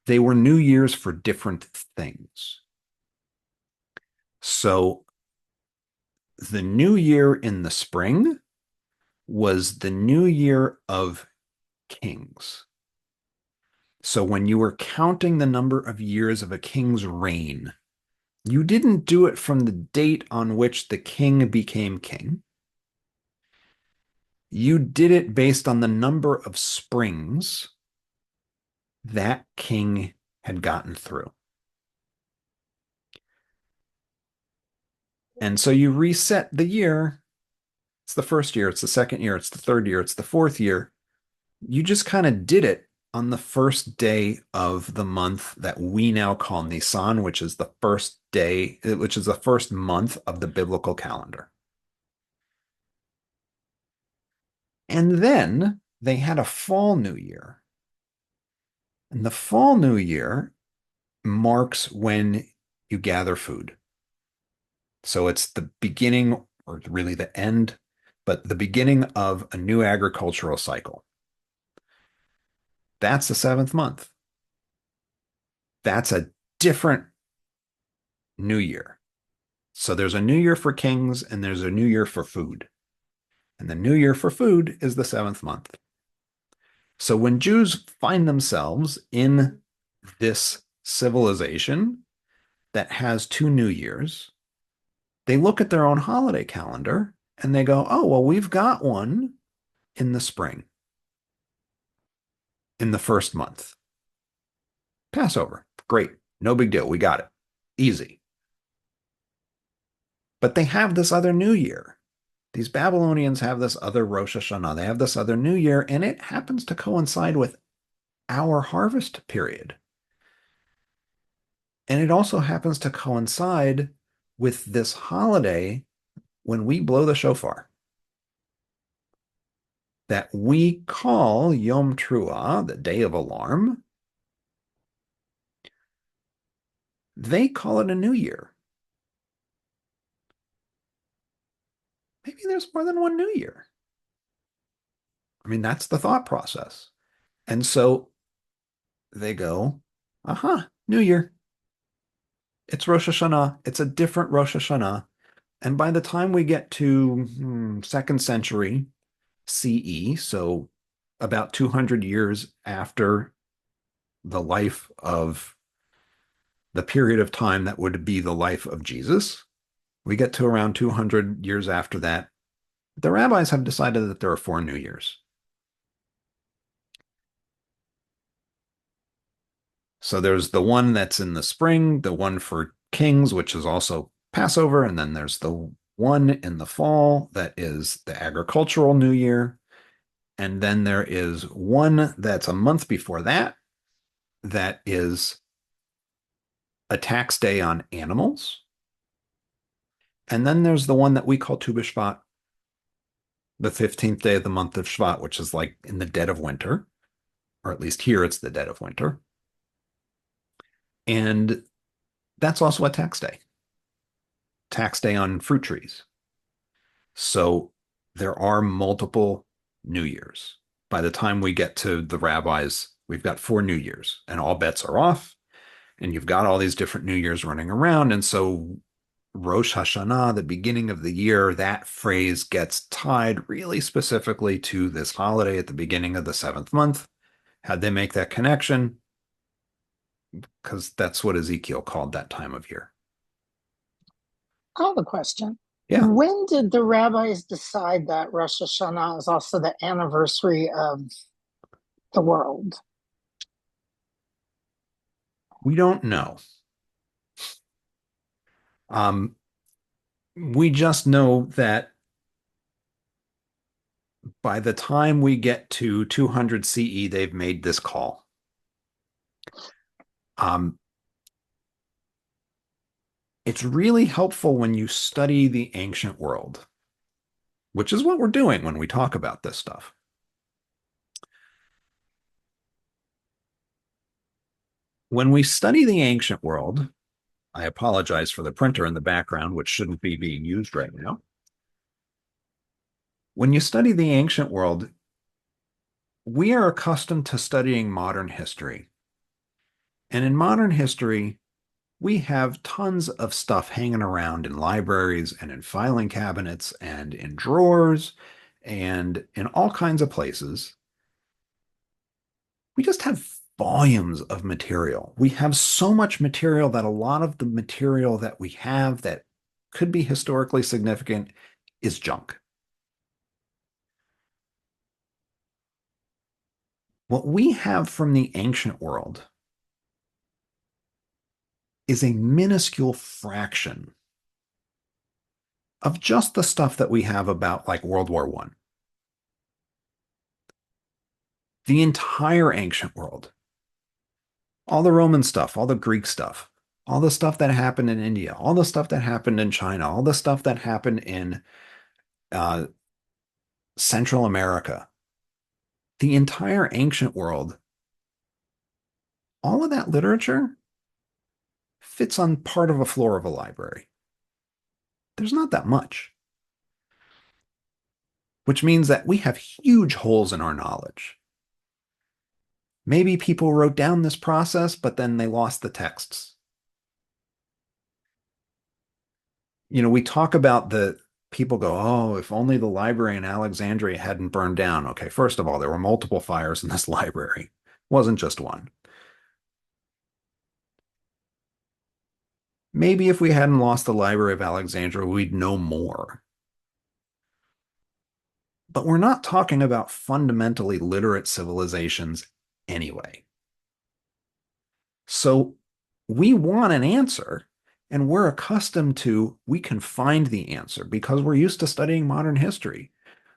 They were New Year's for different things. So the New Year in the spring was the New Year of Kings. So when you were counting the number of years of a king's reign, you didn't do it from the date on which the king became king. You did it based on the number of springs that king had gotten through. And so you reset the year. It's the first year, it's the second year, it's the third year, it's the fourth year. You just kind of did it on the first day of the month that we now call Nisan, which is the first day, which is the first month of the biblical calendar. And then they had a fall new year. And the fall new year marks when you gather food. So it's the beginning, or really the end, but the beginning of a new agricultural cycle. That's the 7th month. That's a different new year. So there's a new year for kings and there's a new year for food. And the new year for food is the 7th month. So when Jews find themselves in this civilization that has two New Years, they look at their own holiday calendar and they go, oh, well, we've got one in the spring, in the first month. Passover. Great. No big deal. We got it. Easy. But they have this other New Year. These Babylonians have this other Rosh Hashanah. They have this other New Year, and it happens to coincide with our harvest period. And it also happens to coincide with this holiday when we blow the shofar that we call Yom Teruah, the day of alarm. They call it a new year. Maybe there's more than one new year. I mean, that's the thought process. And so they go, new year. It's Rosh Hashanah. It's a different Rosh Hashanah. And by the time we get to 2nd century CE, so about 200 years after the life of the period of time that would be the life of Jesus. We get to around 200 years after that. The rabbis have decided that there are 4 New Years. So there's the one that's in the spring, the one for kings, which is also Passover, and then there's the one in the fall that is the agricultural New Year. And then there is one that's a month before that, that is a tax day on animals. And then there's the one that we call Tu B'Shvat, the 15th day of the month of Shvat, which is like in the dead of winter, or at least here it's the dead of winter. And that's also a tax day on fruit trees. So there are multiple New Years. By the time we get to the rabbis, we've got 4 New Years, and all bets are off. And you've got all these different New Years running around. And so Rosh Hashanah, the beginning of the year, that phrase gets tied really specifically to this holiday at the beginning of the seventh month. How'd they make that connection? Because that's what Ezekiel called that time of year. I have a question. Yeah. When did the rabbis decide that Rosh Hashanah is also the anniversary of the world? We don't know. We just know that by the time we get to 200 CE, they've made this call. It's really helpful when you study the ancient world, which is what we're doing when we talk about this stuff. When we study the ancient world, I apologize for the printer in the background, which shouldn't be being used right now. When you study the ancient world, we are accustomed to studying modern history. And in modern history, we have tons of stuff hanging around in libraries and in filing cabinets and in drawers and in all kinds of places. We just have volumes of material. We have so much material that a lot of the material that we have that could be historically significant is junk. What we have from the ancient world is a minuscule fraction of just the stuff that we have about like World War I. The entire ancient world, all the Roman stuff, all the Greek stuff, all the stuff that happened in India, all the stuff that happened in China, all the stuff that happened in Central America, the entire ancient world, all of that literature fits on part of a floor of a library. There's not that much, which means that we have huge holes in our knowledge. Maybe people wrote down this process, but then they lost the texts. You know, we talk about the people go, oh, if only the library in Alexandria hadn't burned down. Okay, first of all, there were multiple fires in this library. It wasn't just one. Maybe if we hadn't lost the Library of Alexandria, we'd know more. But we're not talking about fundamentally literate civilizations anyway. So we want an answer, and we're accustomed to, we can find the answer because we're used to studying modern history,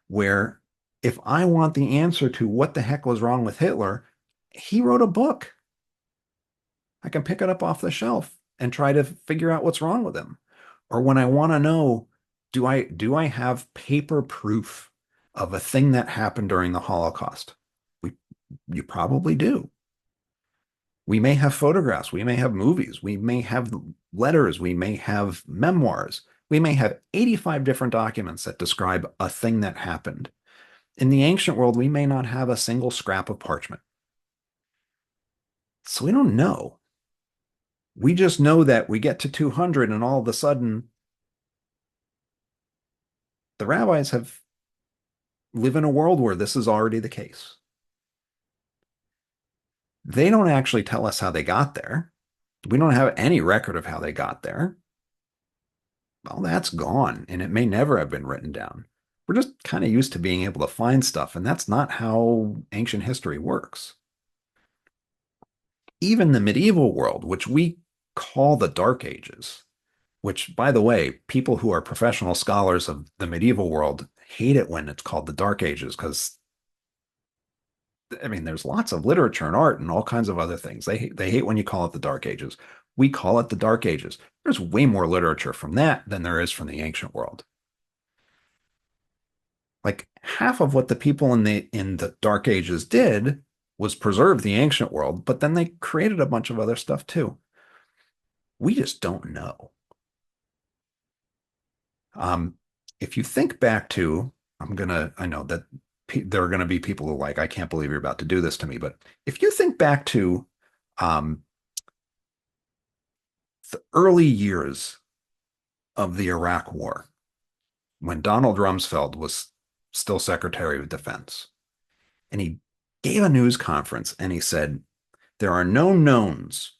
where if I want the answer to what the heck was wrong with Hitler, he wrote a book. I can pick it up off the shelf and try to figure out what's wrong with him. Or when I want to know, do I have paper proof of a thing that happened during the Holocaust? You probably do. We may have photographs, we may have movies, we may have letters, we may have memoirs, we may have 85 different documents that describe a thing that happened. In the ancient world, we may not have a single scrap of parchment. So we don't know. We just know that we get to 200 and all of a sudden the rabbis live in a world where this is already the case. They don't actually tell us how they got there. We don't have any record of how they got there. Well, that's gone, and it may never have been written down. We're just kind of used to being able to find stuff, and that's not how ancient history works. Even the medieval world, which we call the Dark Ages, which, by the way, people who are professional scholars of the medieval world hate it when it's called the Dark Ages because, I mean, there's lots of literature and art and all kinds of other things. They hate when you call it the Dark Ages. We call it the Dark Ages. There's way more literature from that than there is from the ancient world. Like half of what the people in the Dark Ages did was preserve the ancient world, but then they created a bunch of other stuff too. We just don't know. If you think back to, I know that there are gonna be people who are like, I can't believe you're about to do this to me, but if you think back to um, the early years of the Iraq War, when Donald Rumsfeld was still Secretary of Defense, and he gave a news conference and he said, there are known knowns,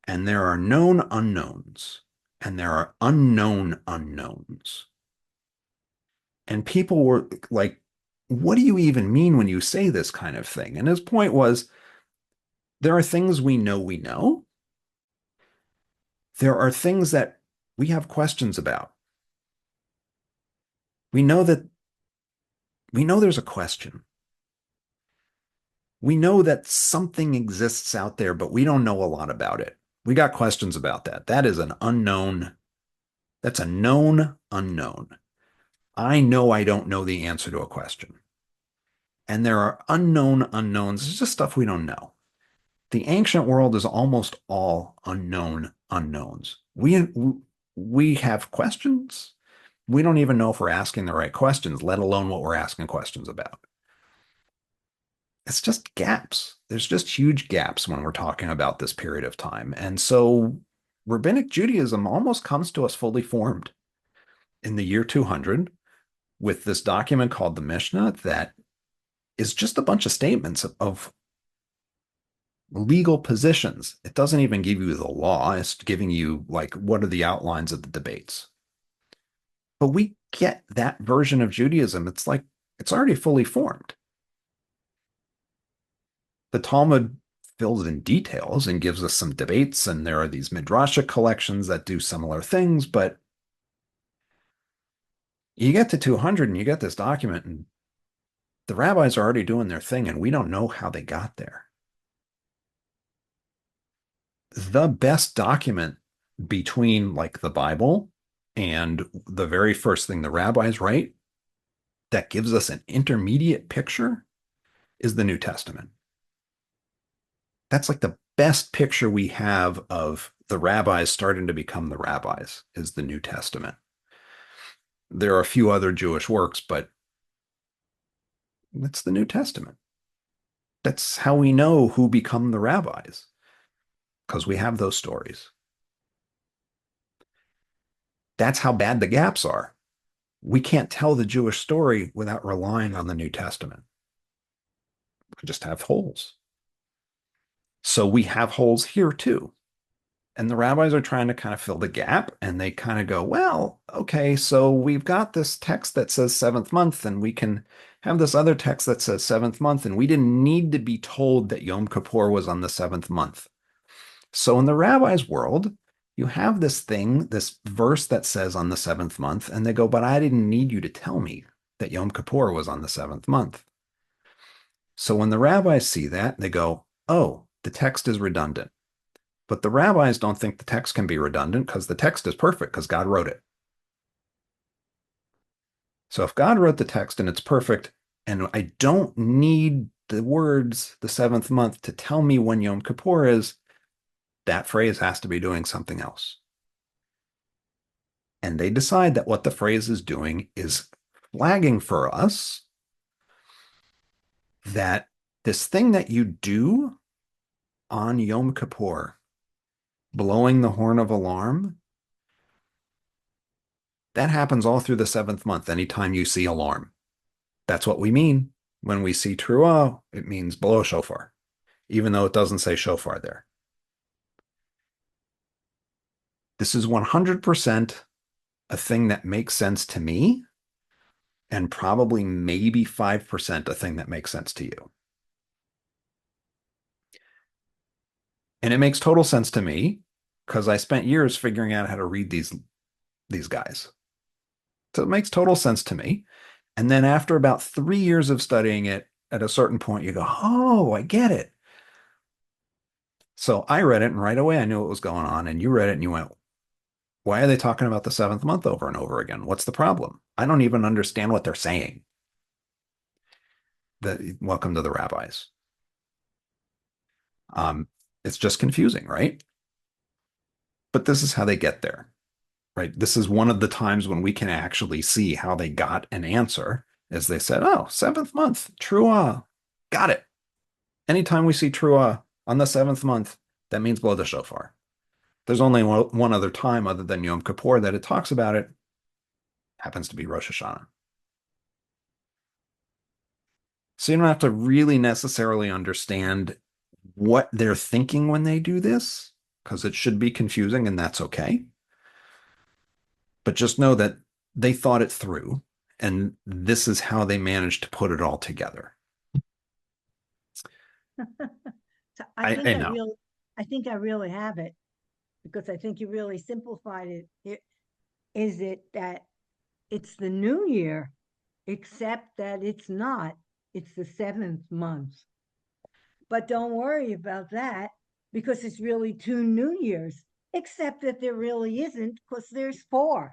and there are known unknowns, and there are unknown unknowns. And people were like, what do you even mean when you say this kind of thing? And his point was, there are things we know we know. There are things that we have questions about. We know that we know there's a question. We know that something exists out there, but we don't know a lot about it. We got questions about that. That is an unknown. That's a known unknown. I know I don't know the answer to a question. And there are unknown unknowns. It's just stuff we don't know. The ancient world is almost all unknown unknowns. We have questions. We don't even know if we're asking the right questions, let alone what we're asking questions about. It's just gaps. There's just huge gaps when we're talking about this period of time. And so rabbinic Judaism almost comes to us fully formed in the year 200 with this document called the Mishnah that is just a bunch of statements of legal positions. It doesn't even give you the law. It's giving you like, what are the outlines of the debates? But we get that version of Judaism. It's like, it's already fully formed. The Talmud fills in details and gives us some debates, and there are these midrashic collections that do similar things, but you get to 200 and you get this document, and the rabbis are already doing their thing, and we don't know how they got there. The best document between like the Bible and the very first thing the rabbis write that gives us an intermediate picture is the New Testament. That's like the best picture we have of the rabbis starting to become the rabbis is the New Testament. There are a few other Jewish works, but it's the New Testament. That's how we know who become the rabbis, because we have those stories. That's how bad the gaps are. We can't tell the Jewish story without relying on the New Testament. We just have holes. So we have holes here too. And the rabbis are trying to kind of fill the gap, and they kind of go, well, okay, so we've got this text that says seventh month, and we can have this other text that says seventh month, and we didn't need to be told that Yom Kippur was on the seventh month. So in the rabbis' world, you have this thing, this verse that says on the seventh month, and they go, but I didn't need you to tell me that Yom Kippur was on the seventh month. So when the rabbis see that, they go, oh, the text is redundant. But the rabbis don't think the text can be redundant because the text is perfect because God wrote it. So if God wrote the text and it's perfect, and I don't need the words, the seventh month, to tell me when Yom Kippur is, that phrase has to be doing something else. And they decide that what the phrase is doing is flagging for us that this thing that you do on Yom Kippur, blowing the horn of alarm, that happens all through the seventh month, anytime you see alarm. That's what we mean when we see Teruah, it means blow shofar. even though it doesn't say shofar there. This is 100% a thing that makes sense to me, and probably maybe 5% a thing that makes sense to you. And it makes total sense to me because I spent years figuring out how to read these guys. So it makes total sense to me. And then after about 3 years of studying it, at a certain point, you go, oh, I get it. So I read it, and right away I knew what was going on. And you read it and you went, why are they talking about the seventh month over and over again? What's the problem? I don't even understand what they're saying. Welcome to the rabbis. It's just confusing, right? But this is how they get there, right? This is one of the times when we can actually see how they got an answer, as they said, oh, seventh month, Truah, got it. Anytime we see Truah on the seventh month, that means blow the shofar. There's only one other time other than Yom Kippur that it talks about it. Happens to be Rosh Hashanah. So you don't have to really necessarily understand what they're thinking when they do this, because it should be confusing, and that's okay. But just know that they thought it through, and this is how they managed to put it all together. So I know. I think I really have it, because I think you really simplified it. Is it that it's the new year, except that it's not. It's the seventh month. But don't worry about that, because it's really 2 New Years, except that there really isn't, because there's 4.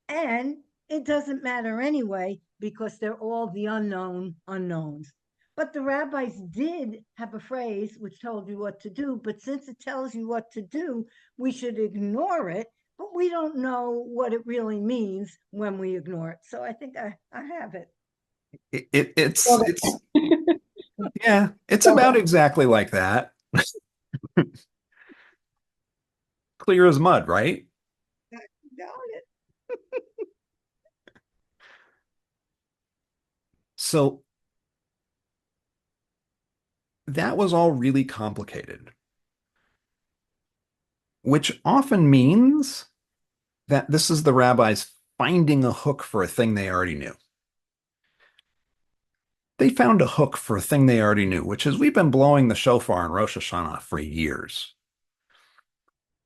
And it doesn't matter anyway, because they're all the unknown unknowns. But the rabbis did have a phrase which told you what to do. But since it tells you what to do, we should ignore it. But we don't know what it really means when we ignore it. So I think I have it. It's yeah, it's about exactly like that. Clear as mud, right? I got it. So that was all really complicated, which often means that this is the rabbis finding a hook for a thing they already knew. They found a hook for a thing they already knew, which is we've been blowing the shofar in Rosh Hashanah for years.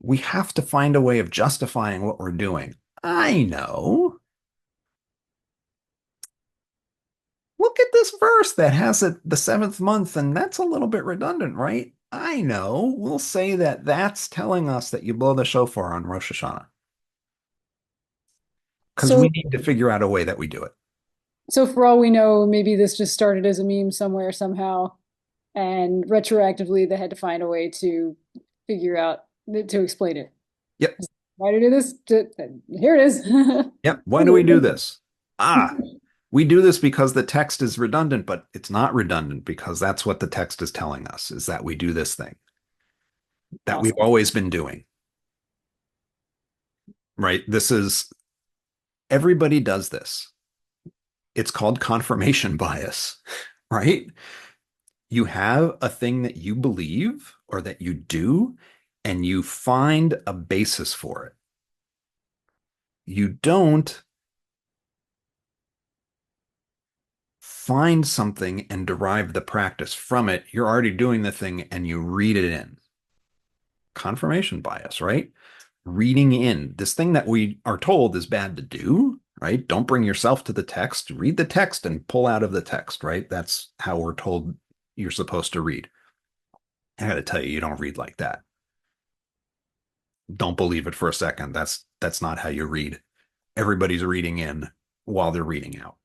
We have to find a way of justifying what we're doing. I know. Look at this verse that has it the seventh month, and that's a little bit redundant, right? I know. We'll say that that's telling us that you blow the shofar on Rosh Hashanah because So, we need to figure out a way that we do it. so for all we know, maybe this just started as a meme somewhere somehow, and retroactively they had to find a way to figure out to explain it. Yep. Why to do this? Here it is. Yep. Why do we do this? We do this because the text is redundant, but it's not redundant because that's what the text is telling us, is that we do this thing that we've Awesome. always been doing. Right? Everybody does this. It's called confirmation bias, right? You have a thing that you believe or that you do, and you find a basis for it. You don't find something and derive the practice from it. You're already doing the thing and you read it in. Confirmation bias, right? Reading in this thing that we are told is bad to do, right? Don't bring yourself to the text. Read the text and pull out of the text, right? That's how we're told you're supposed to read. I got to tell you, you don't read like that. Don't believe it for a second. That's not how you read. Everybody's reading in while they're reading out.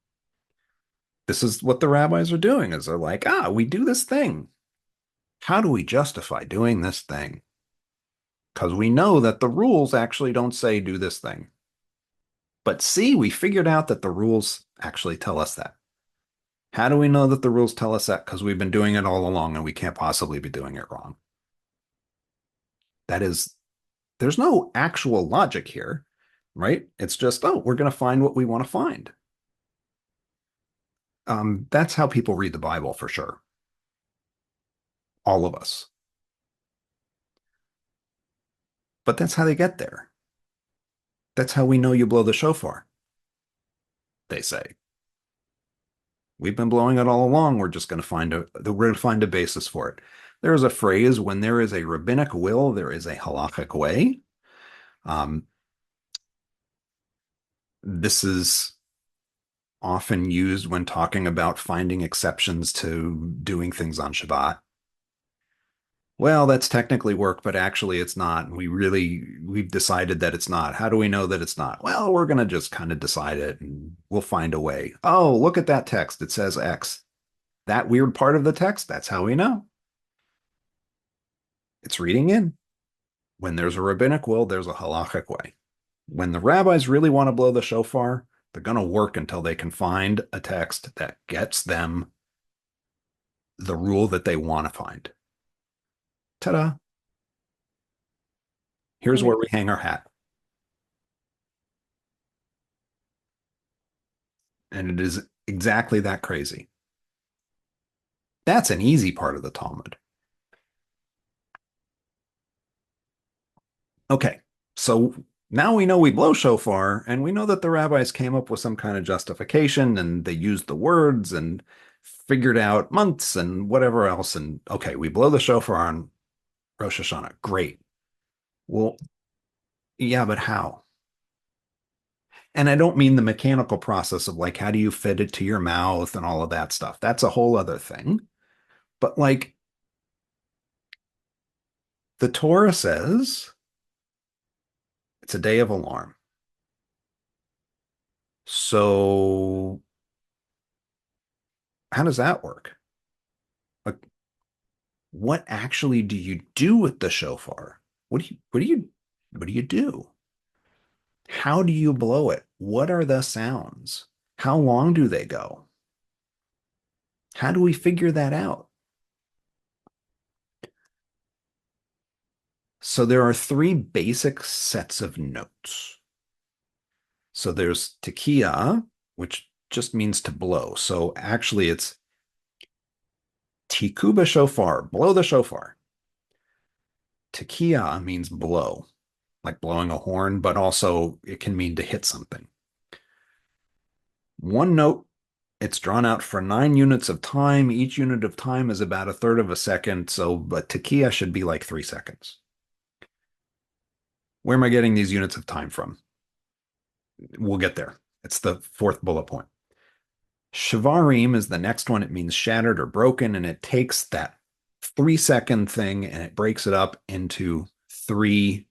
This is what the rabbis are doing, is they're like, we do this thing. How do we justify doing this thing? Because we know that the rules actually don't say do this thing. But see, we figured out that the rules actually tell us that. How do we know that the rules tell us that? Because we've been doing it all along and we can't possibly be doing it wrong. There's no actual logic here, right? It's just, we're going to find what we want to find. That's how people read the Bible for sure. all of us. But that's how they get there. That's how we know you blow the shofar, they say. We've been blowing it all along. We're just going to find a basis for it. There is a phrase, when there is a rabbinic will, there is a halachic way. This is often used when talking about finding exceptions to doing things on Shabbat. Well, that's technically work, but actually it's not. We've decided that it's not. How do we know that it's not? Well, we're going to just kind of decide it and we'll find a way. Oh, look at that text. It says X. That weird part of the text, that's how we know. It's reading in. When there's a rabbinic will, there's a halachic way. When the rabbis really want to blow the shofar, they're going to work until they can find a text that gets them the rule that they want to find. Ta-da. Here's where we hang our hat. And it is exactly that crazy. That's an easy part of the Talmud. Okay, so now we know we blow shofar, and we know that the rabbis came up with some kind of justification, and they used the words and figured out months and whatever else. And okay, we blow the shofar on Rosh Hashanah. Great. Well, yeah, but how? And I don't mean the mechanical process of like, how do you fit it to your mouth and all of that stuff? That's a whole other thing. But like, the Torah says it's a day of alarm. So how does that work? Like, what actually do you do with the shofar? What do you do? How do you blow it? What are the sounds? How long do they go? How do we figure that out? So there are three basic sets of notes. So there's tekiah, which just means to blow. So actually it's tikuba shofar, blow the shofar. Tekiah means blow, like blowing a horn, but also it can mean to hit something. One note, it's drawn out for 9 units of time. Each unit of time is about a third of a second. So, but tekiah should be like 3 seconds. Where am I getting these units of time from? We'll get there. It's the fourth bullet point. Shavarim is the next one. It means shattered or broken, and it takes that 3 second thing and it breaks it up into 3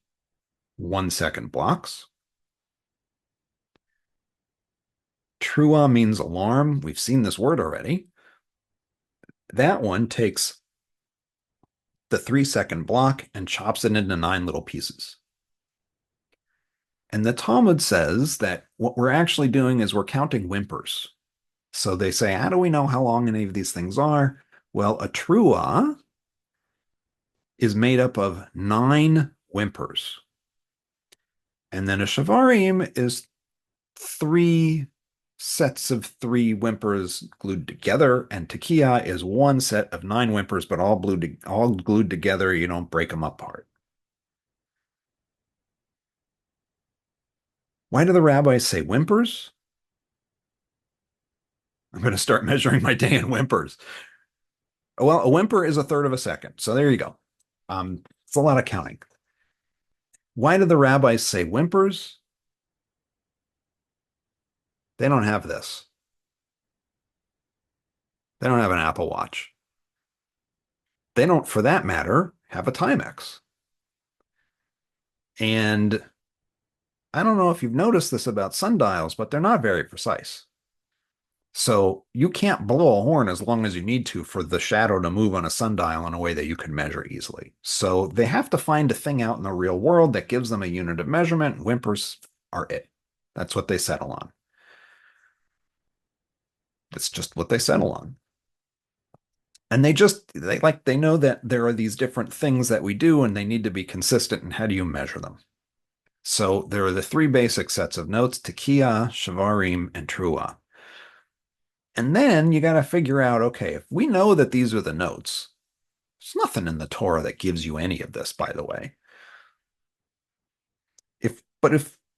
1 second blocks. Trua means alarm. We've seen this word already. That one takes the 3 second block and chops it into 9 little pieces. And the Talmud says that what we're actually doing is we're counting whimpers. So they say, how do we know how long any of these things are? Well, a trua is made up of 9 whimpers. And then a shavarim is 3 sets of 3 whimpers glued together, and tekiah is 1 set of 9 whimpers, but all glued together. You don't break them apart. Why do the rabbis say whimpers? I'm going to start measuring my day in whimpers. Well, a whimper is a third of a second. So there you go. It's a lot of counting. Why do the rabbis say whimpers? They don't have this. They don't have an Apple Watch. They don't, for that matter, have a Timex. And I don't know if you've noticed this about sundials, but they're not very precise. So you can't blow a horn as long as you need to for the shadow to move on a sundial in a way that you can measure easily. So they have to find a thing out in the real world that gives them a unit of measurement. Whimpers are it. That's what they settle on. It's just what they settle on. And they know that there are these different things that we do and they need to be consistent. And how do you measure them? So there are the 3 basic sets of notes: tekiah, shavarim, and trua. And then you got to figure out, okay, if we know that these are the notes, There's nothing in the Torah that gives you any of this, by the way. If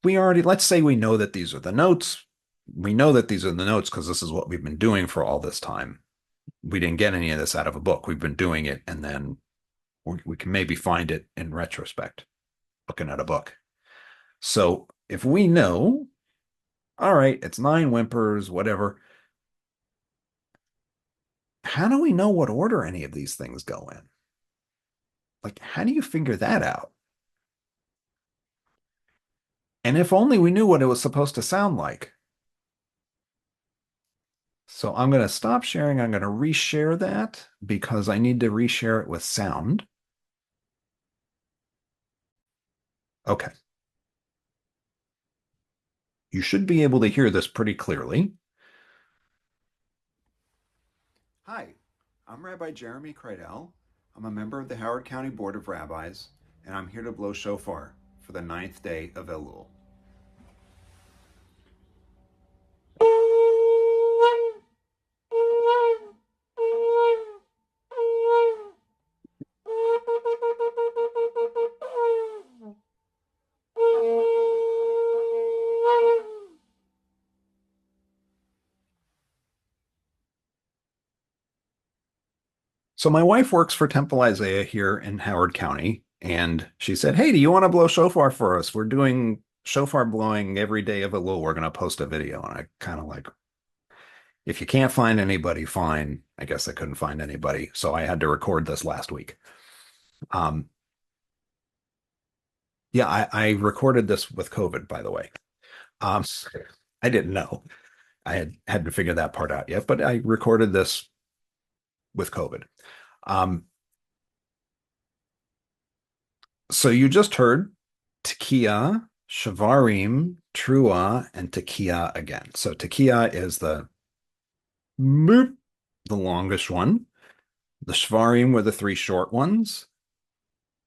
we already, let's say we know that these are the notes, we know that these are the notes because this is what we've been doing for all this time. We didn't get any of this out of a book. We've been doing it, and then we can maybe find it in retrospect, looking at a book. So if we know, all right, it's 9 whimpers, whatever, how do we know what order any of these things go in? Like, how do you figure that out? And if only we knew what it was supposed to sound like. So I'm going to stop sharing. I'm going to reshare that because I need to reshare it with sound. Okay. You should be able to hear this pretty clearly. Hi, I'm Rabbi Jeremy Kreidel. I'm a member of the Howard County Board of Rabbis, and I'm here to blow shofar for the 9th day of Elul. So my wife works for Temple Isaiah here in Howard County, and she said, "Hey, do you want to blow shofar for us? We're doing shofar blowing every day of Elul. We're going to post a video." And I kind of like, if you can't find anybody, fine. I guess I couldn't find anybody, so I had to record this last week. Yeah, I recorded this with COVID, by the way. Um, I didn't know. I had to figure that part out yet, but I recorded this with COVID. Um, so you just heard Tekiah, Shavarim, Trua, and Tekiah again. So Tekiah is the longest one. The Shvarim were the 3 short ones.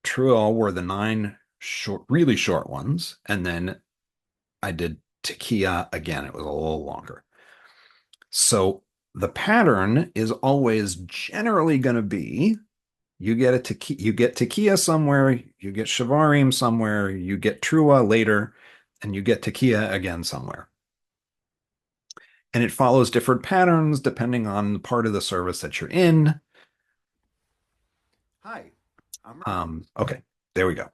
Trua were the 9 short, really short ones. And then I did Tekiah again. It was a little longer. So the pattern is always generally going to be you get Tekiah somewhere, you get Shavarim somewhere, you get Trua later, and you get Tekiah again somewhere. And it follows different patterns depending on the part of the service that you're in. Hi. Okay, there we go.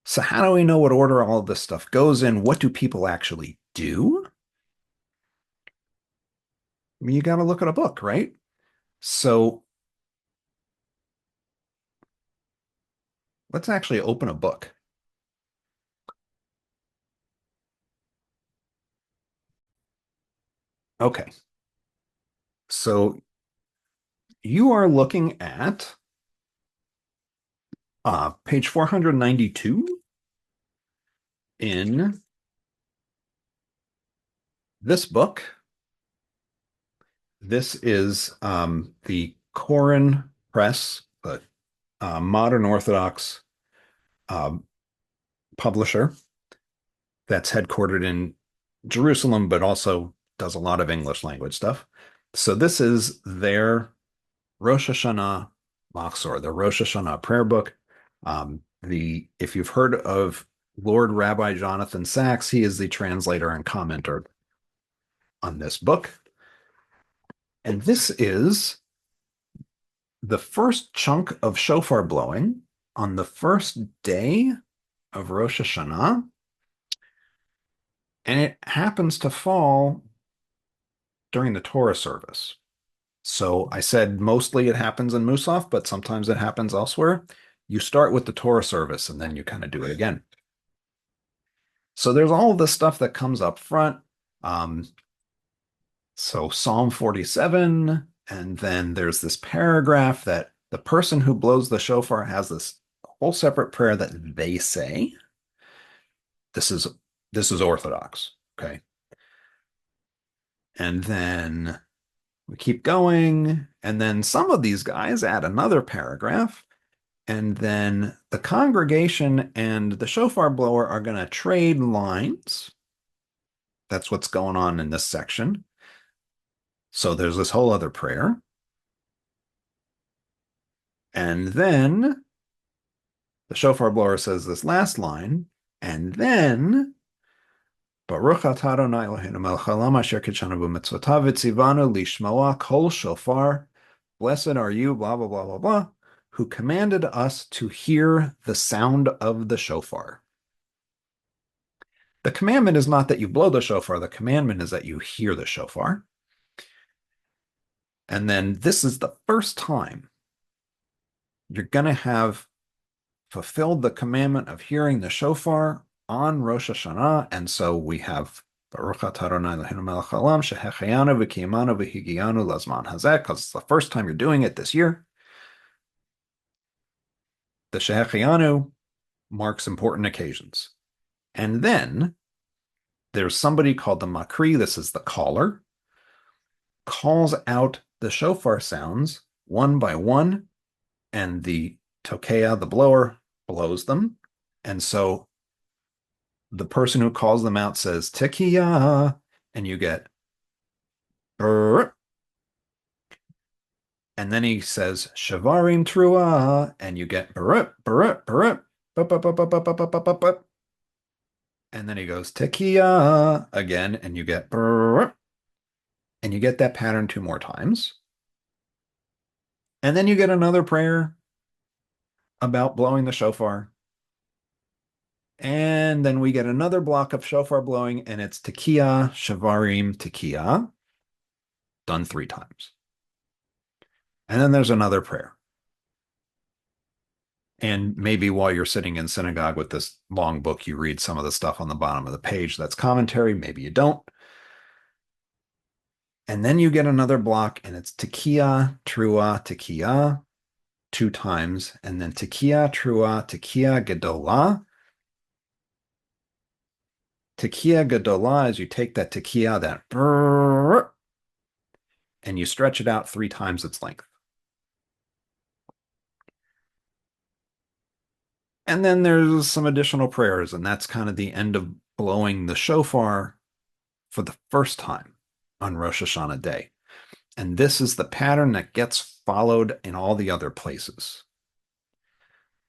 So how do we know what order all of this stuff goes in? What do people actually do? I mean, you got to look at a book, right? So let's actually open a book. Okay. So you are looking at page 492 in this book. This is the Koren Press, the modern Orthodox publisher that's headquartered in Jerusalem, but also does a lot of English language stuff. So this is their Rosh Hashanah Machzor, the Rosh Hashanah prayer book. If you've heard of Lord Rabbi Jonathan Sacks, he is the translator and commenter on this book. And this is the first chunk of shofar blowing on the first day of Rosh Hashanah. And it happens to fall during the Torah service. So I said mostly it happens in Musaf, but sometimes it happens elsewhere. You start with the Torah service and then you kind of do it again. So there's all of this stuff that comes up front. So Psalm 47, and then there's this paragraph that the person who blows the shofar has this whole separate prayer that they say. This is Orthodox, okay? And then we keep going, and then some of these guys add another paragraph, and then the congregation and the shofar blower are going to trade lines. That's what's going on in this section. So there's this whole other prayer. And then the shofar blower says this last line, and then Baruch atah Adonai Eloheinu melech haolam asher kitshanu b'mitzvotav v'tzivanu lishmoa kol shofar. Blessed are you, blah, blah, blah, blah, blah, who commanded us to hear the sound of the shofar. The commandment is not that you blow the shofar. The commandment is that you hear the shofar. And then this is the first time you're going to have fulfilled the commandment of hearing the shofar on Rosh Hashanah. And so we have Baruch atah Adonai Eloheinu melech haolam shehecheyanu v'kiyamanu v'higiyanu lazman hazeh, because it's the first time you're doing it this year. The shehecheyanu marks important occasions. And then there's somebody called the Makri, this is the caller, calls out the shofar sounds one by one, and the tokeah, the blower, blows them. And so the person who calls them out says tekiah, and you get brr. And then he says shavarim truah, and you get brr, brr, brr, and then he goes tekiah again, and you get brr, and you get that pattern 2 more times. And then you get another prayer about blowing the shofar. And then we get another block of shofar blowing, and it's tekiah, shavarim, tekiah, done 3 times. And then there's another prayer. And maybe while you're sitting in synagogue with this long book, you read some of the stuff on the bottom of the page that's commentary. Maybe you don't. And then you get another block, and it's tekiah, truah, tekiah, 2 times. And then tekiah, truah, tekiah, gedolah. Tekiah gedolah is you take that tekiah, that brrr, and you stretch it out 3 times its length. And then there's some additional prayers, and that's kind of the end of blowing the shofar for the first time on Rosh Hashanah day. And this is the pattern that gets followed in all the other places.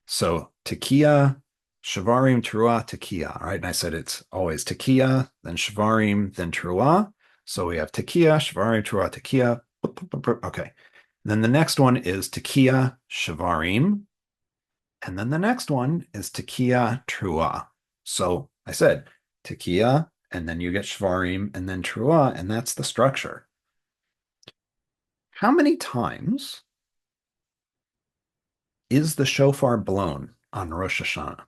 So tekiah, shavarim, truah, tekiah, right? And I said it's always tekiah, then shavarim, then truah. So we have tekiah, shavarim, truah, tekiah. Okay. Then the next one is tekiah, shavarim. And then the next one is tekiah, truah. So I said tekiah, and then you get shvarim, and then truah, and that's the structure. How many times is the shofar blown on Rosh Hashanah?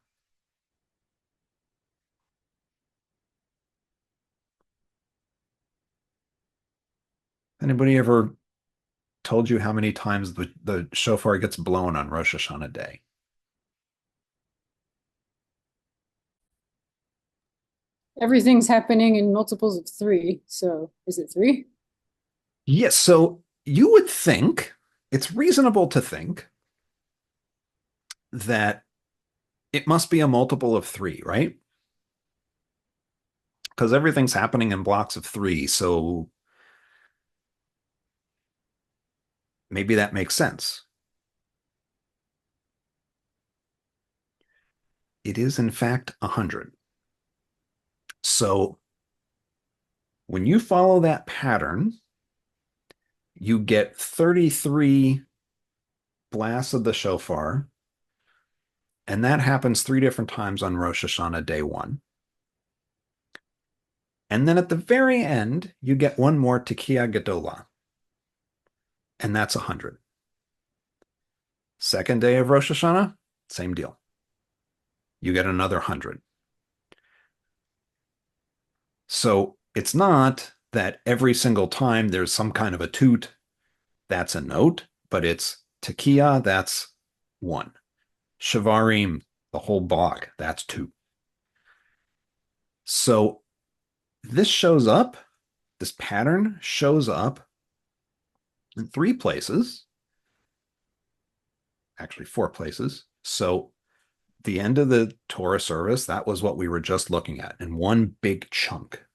Anybody ever told you how many times the shofar gets blown on Rosh Hashanah day? Everything's happening in multiples of 3. So is it 3? Yes. So you would think, it's reasonable to think that it must be a multiple of 3, right? Because everything's happening in blocks of 3. So maybe that makes sense. It is, in fact, 100. So when you follow that pattern, you get 33 blasts of the shofar, and that happens 3 different times on Rosh Hashanah day 1. And then at the very end, you get one more tekiah gedolah, and that's 100. Second day of Rosh Hashanah, same deal. You get another 100. So it's not that every single time there's some kind of a toot, that's a note, but it's tekiah, that's 1. Shavarim, the whole block, that's 2. So this shows up, this pattern shows up in 3 places, actually 4 places. So the end of the Torah service, that was what we were just looking at in one big chunk.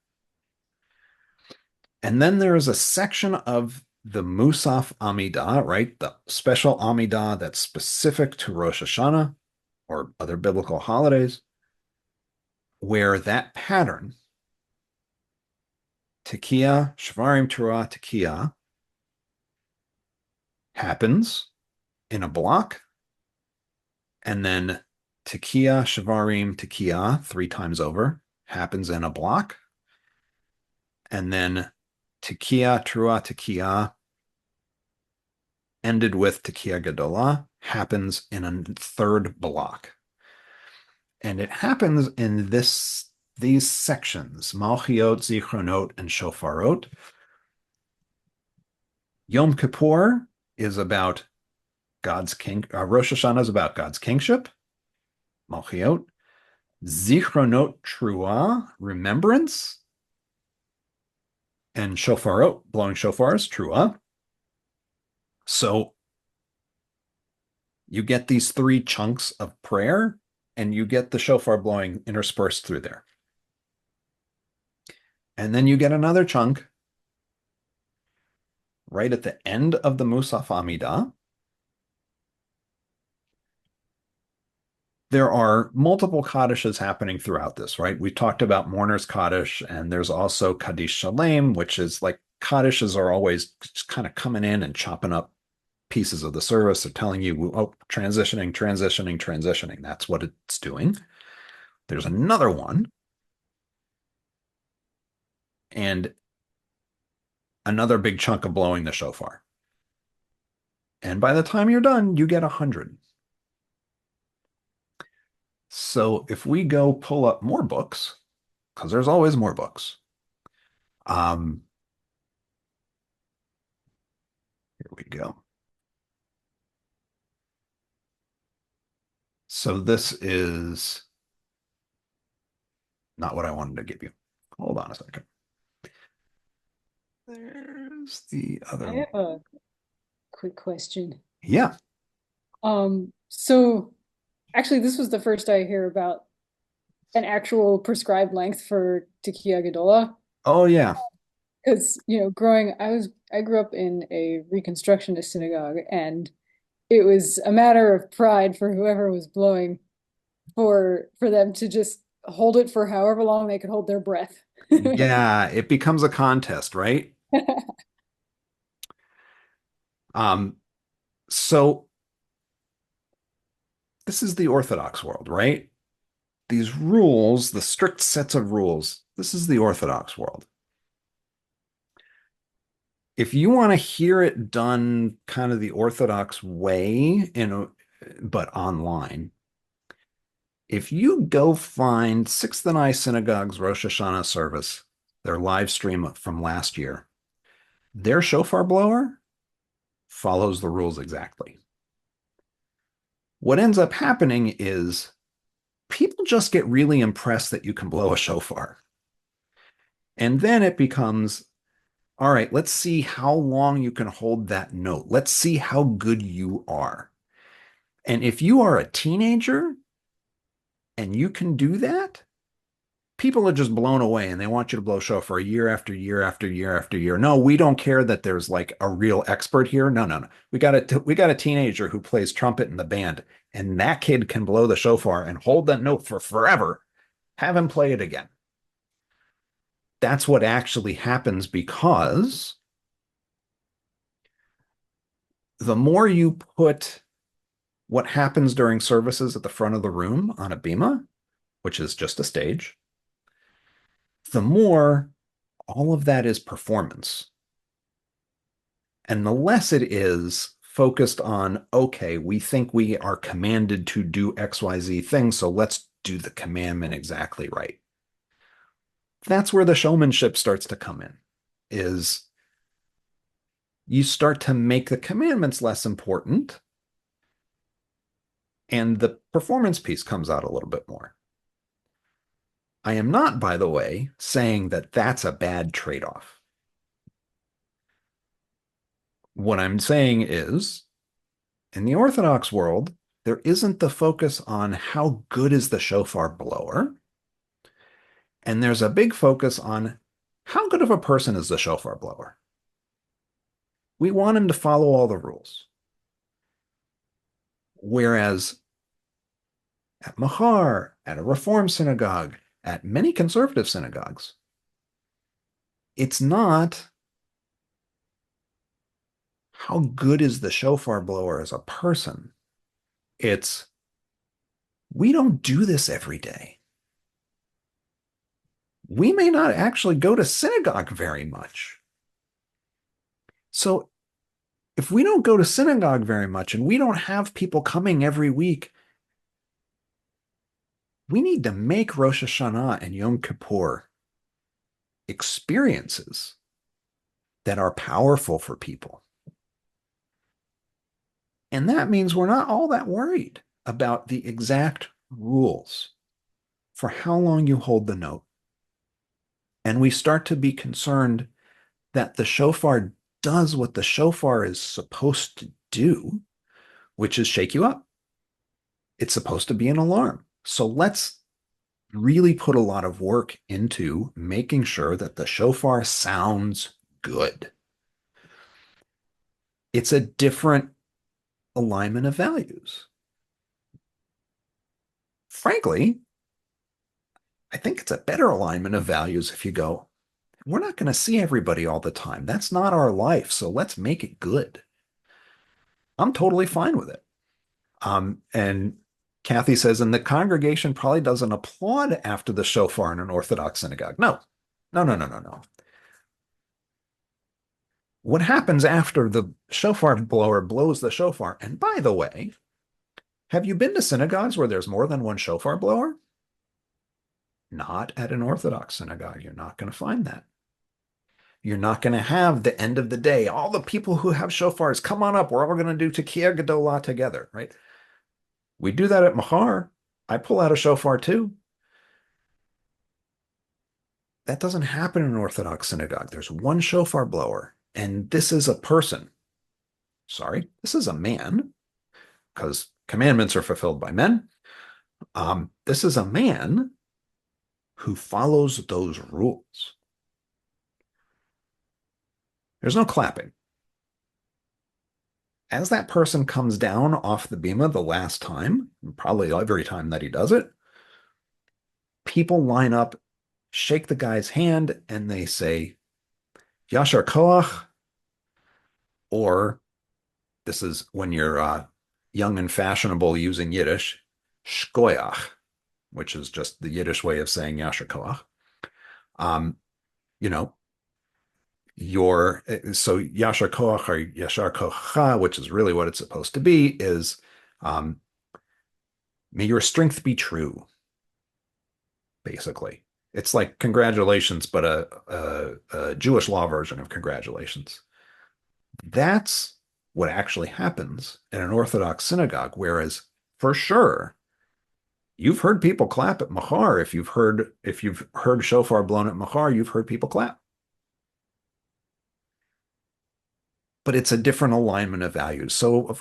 And then there is a section of the Musaf Amidah, right? The special Amidah that's specific to Rosh Hashanah or other biblical holidays, where that pattern, Tekiah, Shvarim, Teruah, Tekiah, happens in a block, and then Tekiah, Shvarim, Tekiah 3 times over happens in a block, and then Tekiah, Teruah, Tekiah ended with Tekiah Gedolah happens in a third block. And it happens in these sections, Malchiot, Zichronot, and Shofarot. Yom Kippur is about God's king. Rosh Hashanah is about God's kingship, Malchiot. Zichronot, Truah, remembrance. And Shofarot, blowing shofars, Truah. So you get these 3 chunks of prayer, and you get the shofar blowing interspersed through there. And then you get another chunk right at the end of the Musaf Amidah. There are multiple Kaddishes happening throughout this, right? We talked about Mourner's Kaddish, and there's also Kaddish Shalem, which is like Kaddishes are always just kind of coming in and chopping up pieces of the service. They're telling you, oh, transitioning, transitioning, transitioning. That's what it's doing. There's another one, and another big chunk of blowing the shofar. And by the time you're done, you get 100. So if we go pull up more books, because there's always more books. Here we go. So this is not what I wanted to give you. Hold on a second. There's the other I one. have a quick question. Yeah. So actually, this was the first I hear about an actual prescribed length for Tekiah Gedolah. Oh, yeah. Because, I grew up in a Reconstructionist synagogue, and it was a matter of pride for whoever was blowing for them to just hold it for however long they could hold their breath. Yeah, it becomes a contest, right? So this is the Orthodox world, right? These rules, the strict sets of rules, this is the Orthodox world. If you want to hear it done kind of the Orthodox way, but online, if you go find Sixth and I Synagogue's Rosh Hashanah service, their live stream from last year, their shofar blower follows the rules exactly. What ends up happening is people just get really impressed that you can blow a shofar. And then it becomes, all right, let's see how long you can hold that note. Let's see how good you are. And if you are a teenager and you can do that, people are just blown away and they want you to blow shofar year after year after year after year. No, we don't care that there's like a real expert here. No, no, no. We got a teenager who plays trumpet in the band, and that kid can blow the shofar and hold that note for forever. Have him play it again. That's what actually happens, because the more you put what happens during services at the front of the room on a bima, which is just a stage, the more all of that is performance. And the less it is focused on, okay, we think we are commanded to do XYZ thing, so let's do the commandment exactly right. That's where the showmanship starts to come in, is you start to make the commandments less important, and the performance piece comes out a little bit more. I am not, by the way, saying that that's a bad trade-off. What I'm saying is, in the Orthodox world, there isn't the focus on how good is the shofar blower, and there's a big focus on how good of a person is the shofar blower. We want him to follow all the rules. Whereas at Mahar, at a Reform synagogue, at many conservative synagogues, it's not how good is the shofar blower as a person. It's we don't do this every day. We may not actually go to synagogue very much. So if we don't go to synagogue very much and we don't have people coming every week, we need to make Rosh Hashanah and Yom Kippur experiences that are powerful for people. And that means we're not all that worried about the exact rules for how long you hold the note. And we start to be concerned that the shofar does what the shofar is supposed to do, which is shake you up. It's supposed to be an alarm. So let's really put a lot of work into making sure that the shofar sounds good. It's a different alignment of values. Frankly, I think it's a better alignment of values if you go, we're not going to see everybody all the time. That's not our life. So let's make it good. I'm totally fine with it. And Kathy says, and the congregation probably doesn't applaud after the shofar in an Orthodox synagogue. No, no, no, no, no, no. What happens after the shofar blower blows the shofar? And by the way, have you been to synagogues where there's more than one shofar blower? Not at an Orthodox synagogue. You're not going to find that. You're not going to have the end of the day. All the people who have shofars, come on up. We're all going to do Tekiah Gedolah together, right? We do that at Mahar. I pull out a shofar too. That doesn't happen in an Orthodox synagogue. There's one shofar blower, and this is a person. Sorry, this is a man, because commandments are fulfilled by men. This is a man who follows those rules. There's no clapping. As that person comes down off the bima the last time, probably every time that he does it, people line up, shake the guy's hand, and they say, Yashar Koach, or this is when you're young and fashionable using Yiddish, Shkoyach, which is just the Yiddish way of saying Yashar Koach. You know, so Yashar Koach or Yashar Kocha, which is really what it's supposed to be, is may your strength be true, basically. It's like congratulations, but a Jewish law version of congratulations. That's what actually happens in an Orthodox synagogue, whereas for sure, you've heard people clap at Mahar. If you've heard shofar blown at Mahar, you've heard people clap. But it's a different alignment of values. So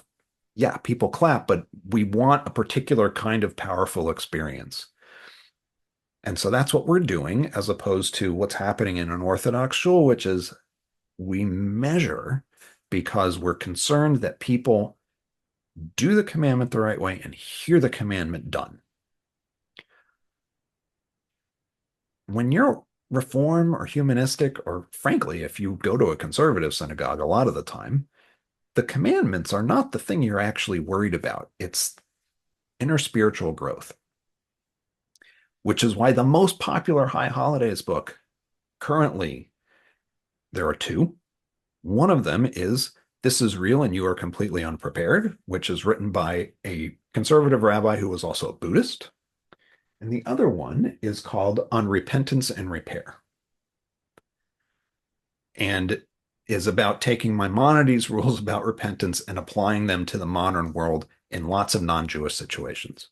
yeah, people clap, but we want a particular kind of powerful experience. And so that's what we're doing, as opposed to what's happening in an Orthodox shul, which is we measure because we're concerned that people do the commandment the right way and hear the commandment done. When you're Reform or humanistic, or frankly, if you go to a conservative synagogue a lot of the time, the commandments are not the thing you're actually worried about. It's inner spiritual growth, which is why the most popular High Holidays book currently, there are two. One of them is This Is Real and You Are Completely Unprepared, which is written by a conservative rabbi who was also a Buddhist. And the other one is called On Repentance and Repair, and is about taking Maimonides' rules about repentance and applying them to the modern world in lots of non-Jewish situations.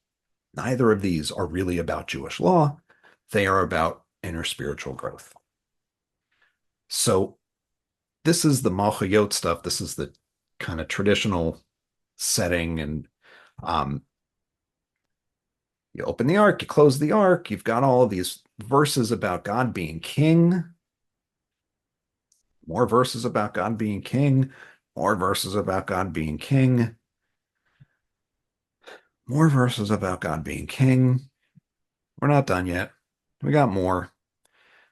Neither of these are really about Jewish law. They are about inner spiritual growth. So this is the Malchayot stuff. This is the kind of traditional setting. And you open the ark, you close the ark. You've got all of these verses about God being king. More verses about God being king. More verses about God being king. More verses about God being king. We're not done yet. We got more.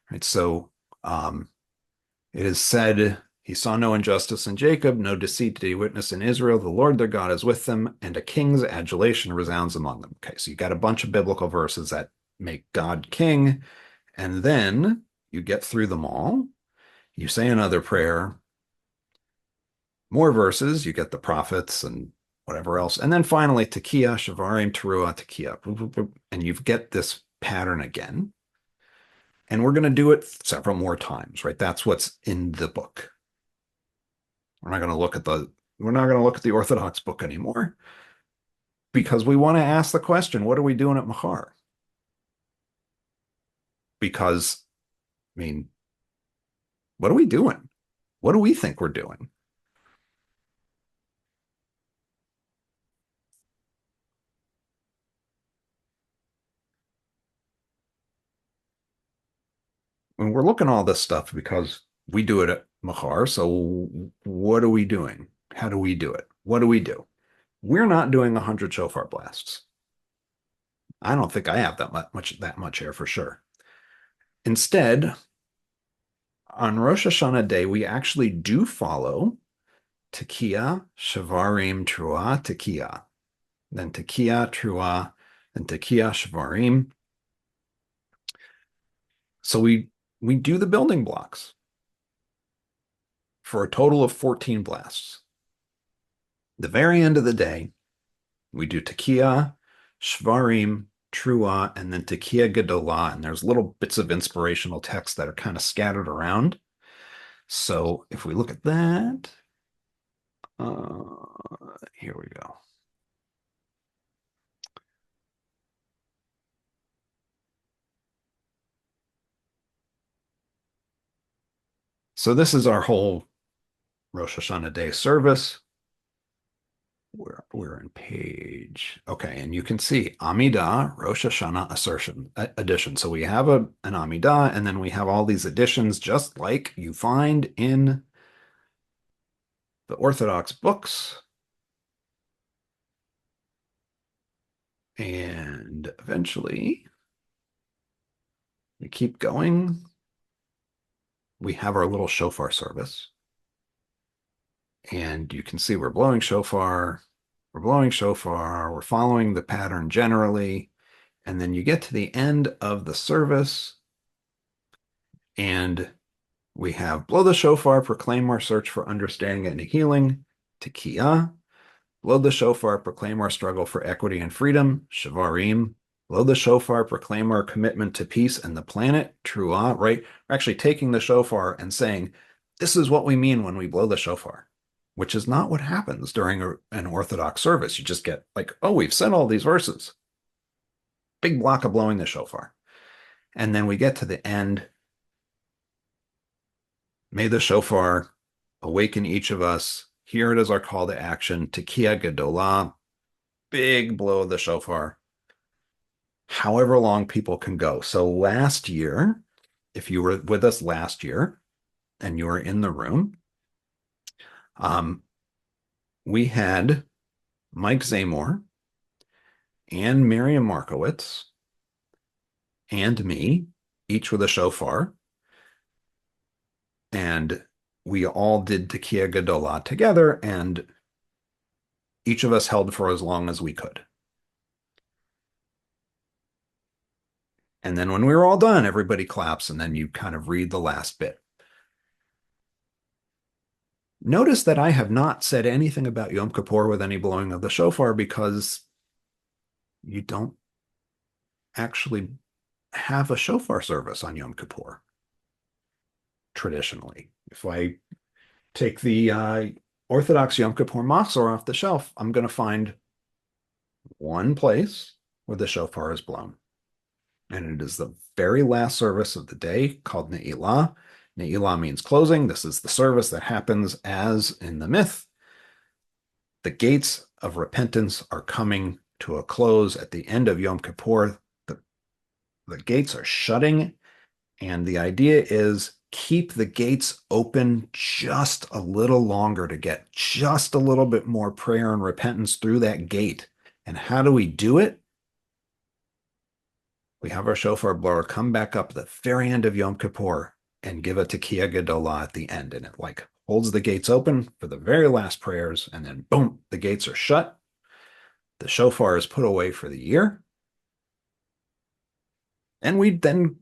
Right. So it is said, he saw no injustice in Jacob, no deceit did he witness in Israel. The Lord their God is with them, and a king's adulation resounds among them. Okay, so you got a bunch of biblical verses that make God king, and then you get through them all. You say another prayer, more verses, you get the prophets and whatever else. And then finally, Tekiah, Shavarim, Teruah, Tekiah. And you get this pattern again. And we're going to do it several more times, right? That's what's in the book. We're not going to look at the Orthodox book anymore because we want to ask the question, what are we doing at Mahar? Because, I mean, what are we doing? What do we think we're doing? When we're looking at all this stuff because we do it at Mahar. So what are we doing? How do we do it? What do we do? We're not doing 100 shofar blasts. I don't think I have that much here for sure. Instead, on Rosh Hashanah day, we actually do follow Tekiah, Shavarim, Teruah, Tekiah. Then Tekiah, Teruah, then Tekiah, Shavarim. So we do the building blocks for a total of 14 blasts. The very end of the day, we do Tekiah, Shvarim, Teruah, and then Tekiah Gedolah, and there's little bits of inspirational text that are kind of scattered around. So if we look at that, here we go. So this is our whole Rosh Hashanah day service. We're in page. Okay, and you can see Amidah, Rosh Hashanah addition. So we have an Amidah, and then we have all these additions, just like you find in the Orthodox books. And eventually, we keep going. We have our little shofar service. And you can see we're blowing shofar, we're following the pattern generally. And then you get to the end of the service, and we have blow the shofar, proclaim our search for understanding and healing, Tekiah. Blow the shofar, proclaim our struggle for equity and freedom, Shavarim. Blow the shofar, proclaim our commitment to peace and the planet, Teruah, right? We're actually taking the shofar and saying, this is what we mean when we blow the shofar, which is not what happens during an Orthodox service. You just get like, oh, we've said all these verses. Big block of blowing the shofar. And then we get to the end. May the shofar awaken each of us. Here it is our call to action. Tekiah Gedolah. Big blow of the shofar. However long people can go. So last year, if you were with us last year and you were in the room, we had Mike Zamor and Miriam Markowitz and me, each with a shofar. And we all did Tekiah Gedolah together, and each of us held for as long as we could. And then when we were all done, everybody claps, and then you kind of read the last bit. Notice that I have not said anything about Yom Kippur with any blowing of the shofar because you don't actually have a shofar service on Yom Kippur traditionally. If I take the Orthodox Yom Kippur Machzor off the shelf, I'm going to find one place where the shofar is blown. And it is the very last service of the day called Ne'ilah. Ne'ilah means closing. This is the service that happens as in the myth. The gates of repentance are coming to a close at the end of Yom Kippur. The gates are shutting, and the idea is keep the gates open just a little longer to get just a little bit more prayer and repentance through that gate. And how do we do it? We have our shofar blower come back up at the very end of Yom Kippur and give a Tekiah Gedolah at the end. And it like holds the gates open for the very last prayers. And then boom, the gates are shut. The shofar is put away for the year. And we then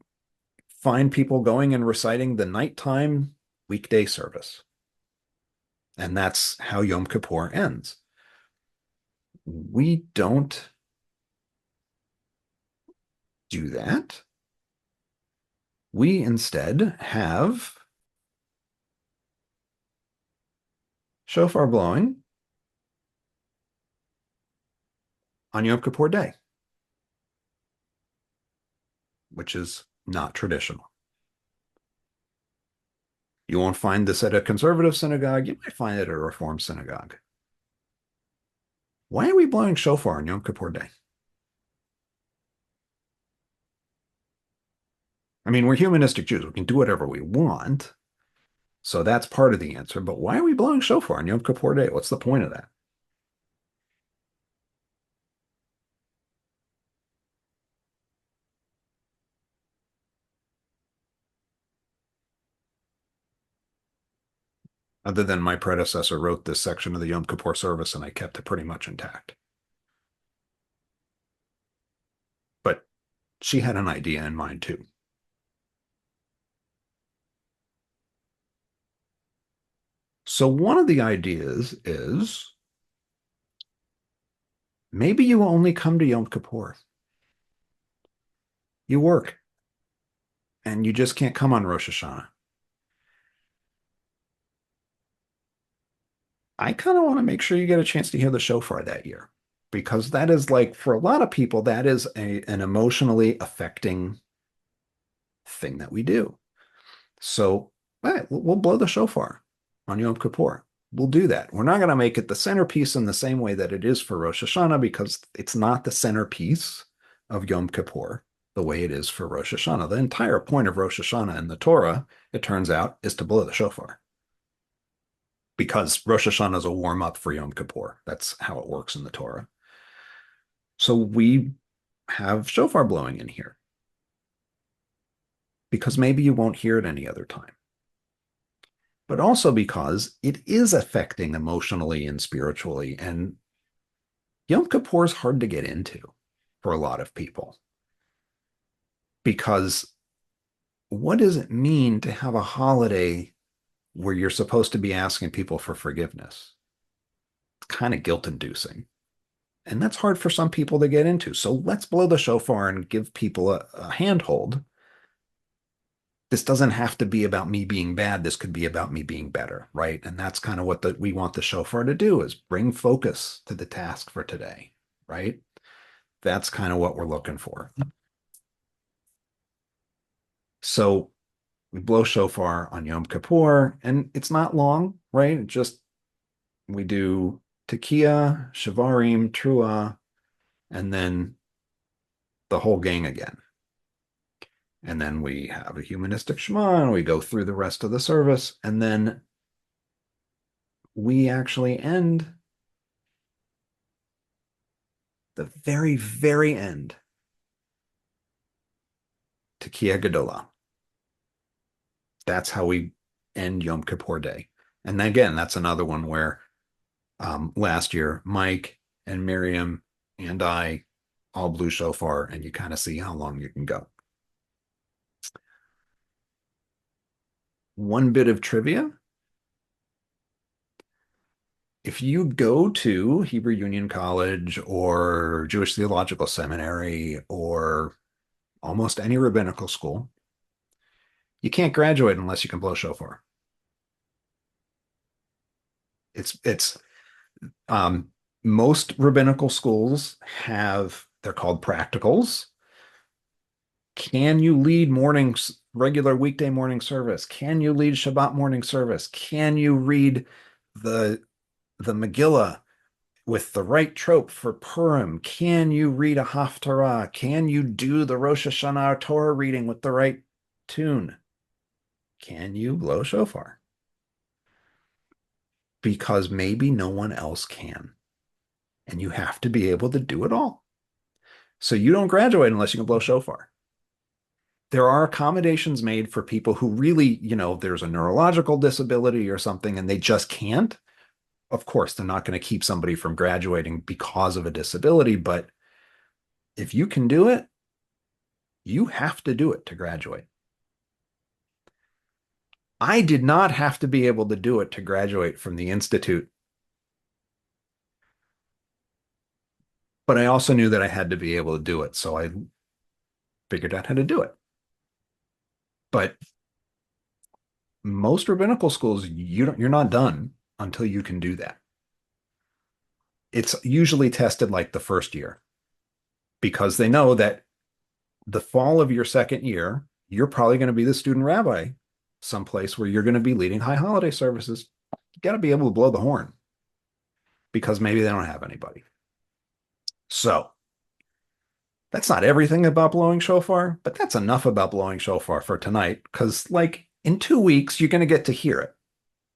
find people going and reciting the nighttime weekday service. And that's how Yom Kippur ends. We don't do that. We instead have shofar blowing on Yom Kippur Day, which is not traditional. You won't find this at a conservative synagogue. You might find it at a Reform synagogue. Why are we blowing shofar on Yom Kippur Day? I mean, we're humanistic Jews. We can do whatever we want. So that's part of the answer. But why are we blowing shofar on Yom Kippur Day? What's the point of that? Other than my predecessor wrote this section of the Yom Kippur service and I kept it pretty much intact. But she had an idea in mind too. So one of the ideas is maybe you only come to Yom Kippur. You work and you just can't come on Rosh Hashanah. I kind of want to make sure you get a chance to hear the shofar that year, because that is like, for a lot of people, that is an emotionally affecting thing that we do. So, all right, we'll blow the shofar on Yom Kippur. We'll do that. We're not going to make it the centerpiece in the same way that it is for Rosh Hashanah, because it's not the centerpiece of Yom Kippur the way it is for Rosh Hashanah. The entire point of Rosh Hashanah in the Torah, it turns out, is to blow the shofar, because Rosh Hashanah is a warm up for Yom Kippur. That's how it works in the Torah. So we have shofar blowing in here because maybe you won't hear it any other time, but also because it is affecting emotionally and spiritually. And Yom Kippur is hard to get into for a lot of people, because what does it mean to have a holiday where you're supposed to be asking people for forgiveness? It's kind of guilt-inducing. And that's hard for some people to get into. So let's blow the shofar and give people a handhold. This doesn't have to be about me being bad. This could be about me being better, right? And that's kind of what we want the shofar to do, is bring focus to the task for today, right? That's kind of what we're looking for. So we blow shofar on Yom Kippur, and it's not long, right? We do Tekiah, Shavarim, Trua, and then the whole gang again. And then we have a humanistic Shema, and we go through the rest of the service, and then we actually end the very, very end, Tekiah Gedolah. That's how we end Yom Kippur Day. And again, that's another one where last year, Mike and Miriam and I all blew shofar, and you kind of see how long you can go. One bit of trivia. If you go to Hebrew Union College or Jewish Theological Seminary or almost any rabbinical school, you can't graduate unless you can blow shofar. It's most rabbinical schools they're called practicals. Can you lead regular weekday morning service? Can you lead Shabbat morning service? Can you read the Megillah with the right trope for Purim? Can you read a Haftarah? Can you do the Rosh Hashanah Torah reading with the right tune? can you blow shofar? Because maybe no one else can. And you have to be able to do it all. So you don't graduate unless you can blow shofar. There are accommodations made for people who really, there's a neurological disability or something and they just can't. Of course, they're not going to keep somebody from graduating because of a disability, but if you can do it, you have to do it to graduate. I did not have to be able to do it to graduate from the institute, but I also knew that I had to be able to do it, so I figured out how to do it. But most rabbinical schools, you're not done until you can do that. It's usually tested like the first year because they know that the fall of your second year, you're probably going to be the student rabbi someplace where you're going to be leading high holiday services. You got to be able to blow the horn because maybe they don't have anybody. So that's not everything about blowing shofar, but that's enough about blowing shofar for tonight because, like, in 2 weeks, you're going to get to hear it.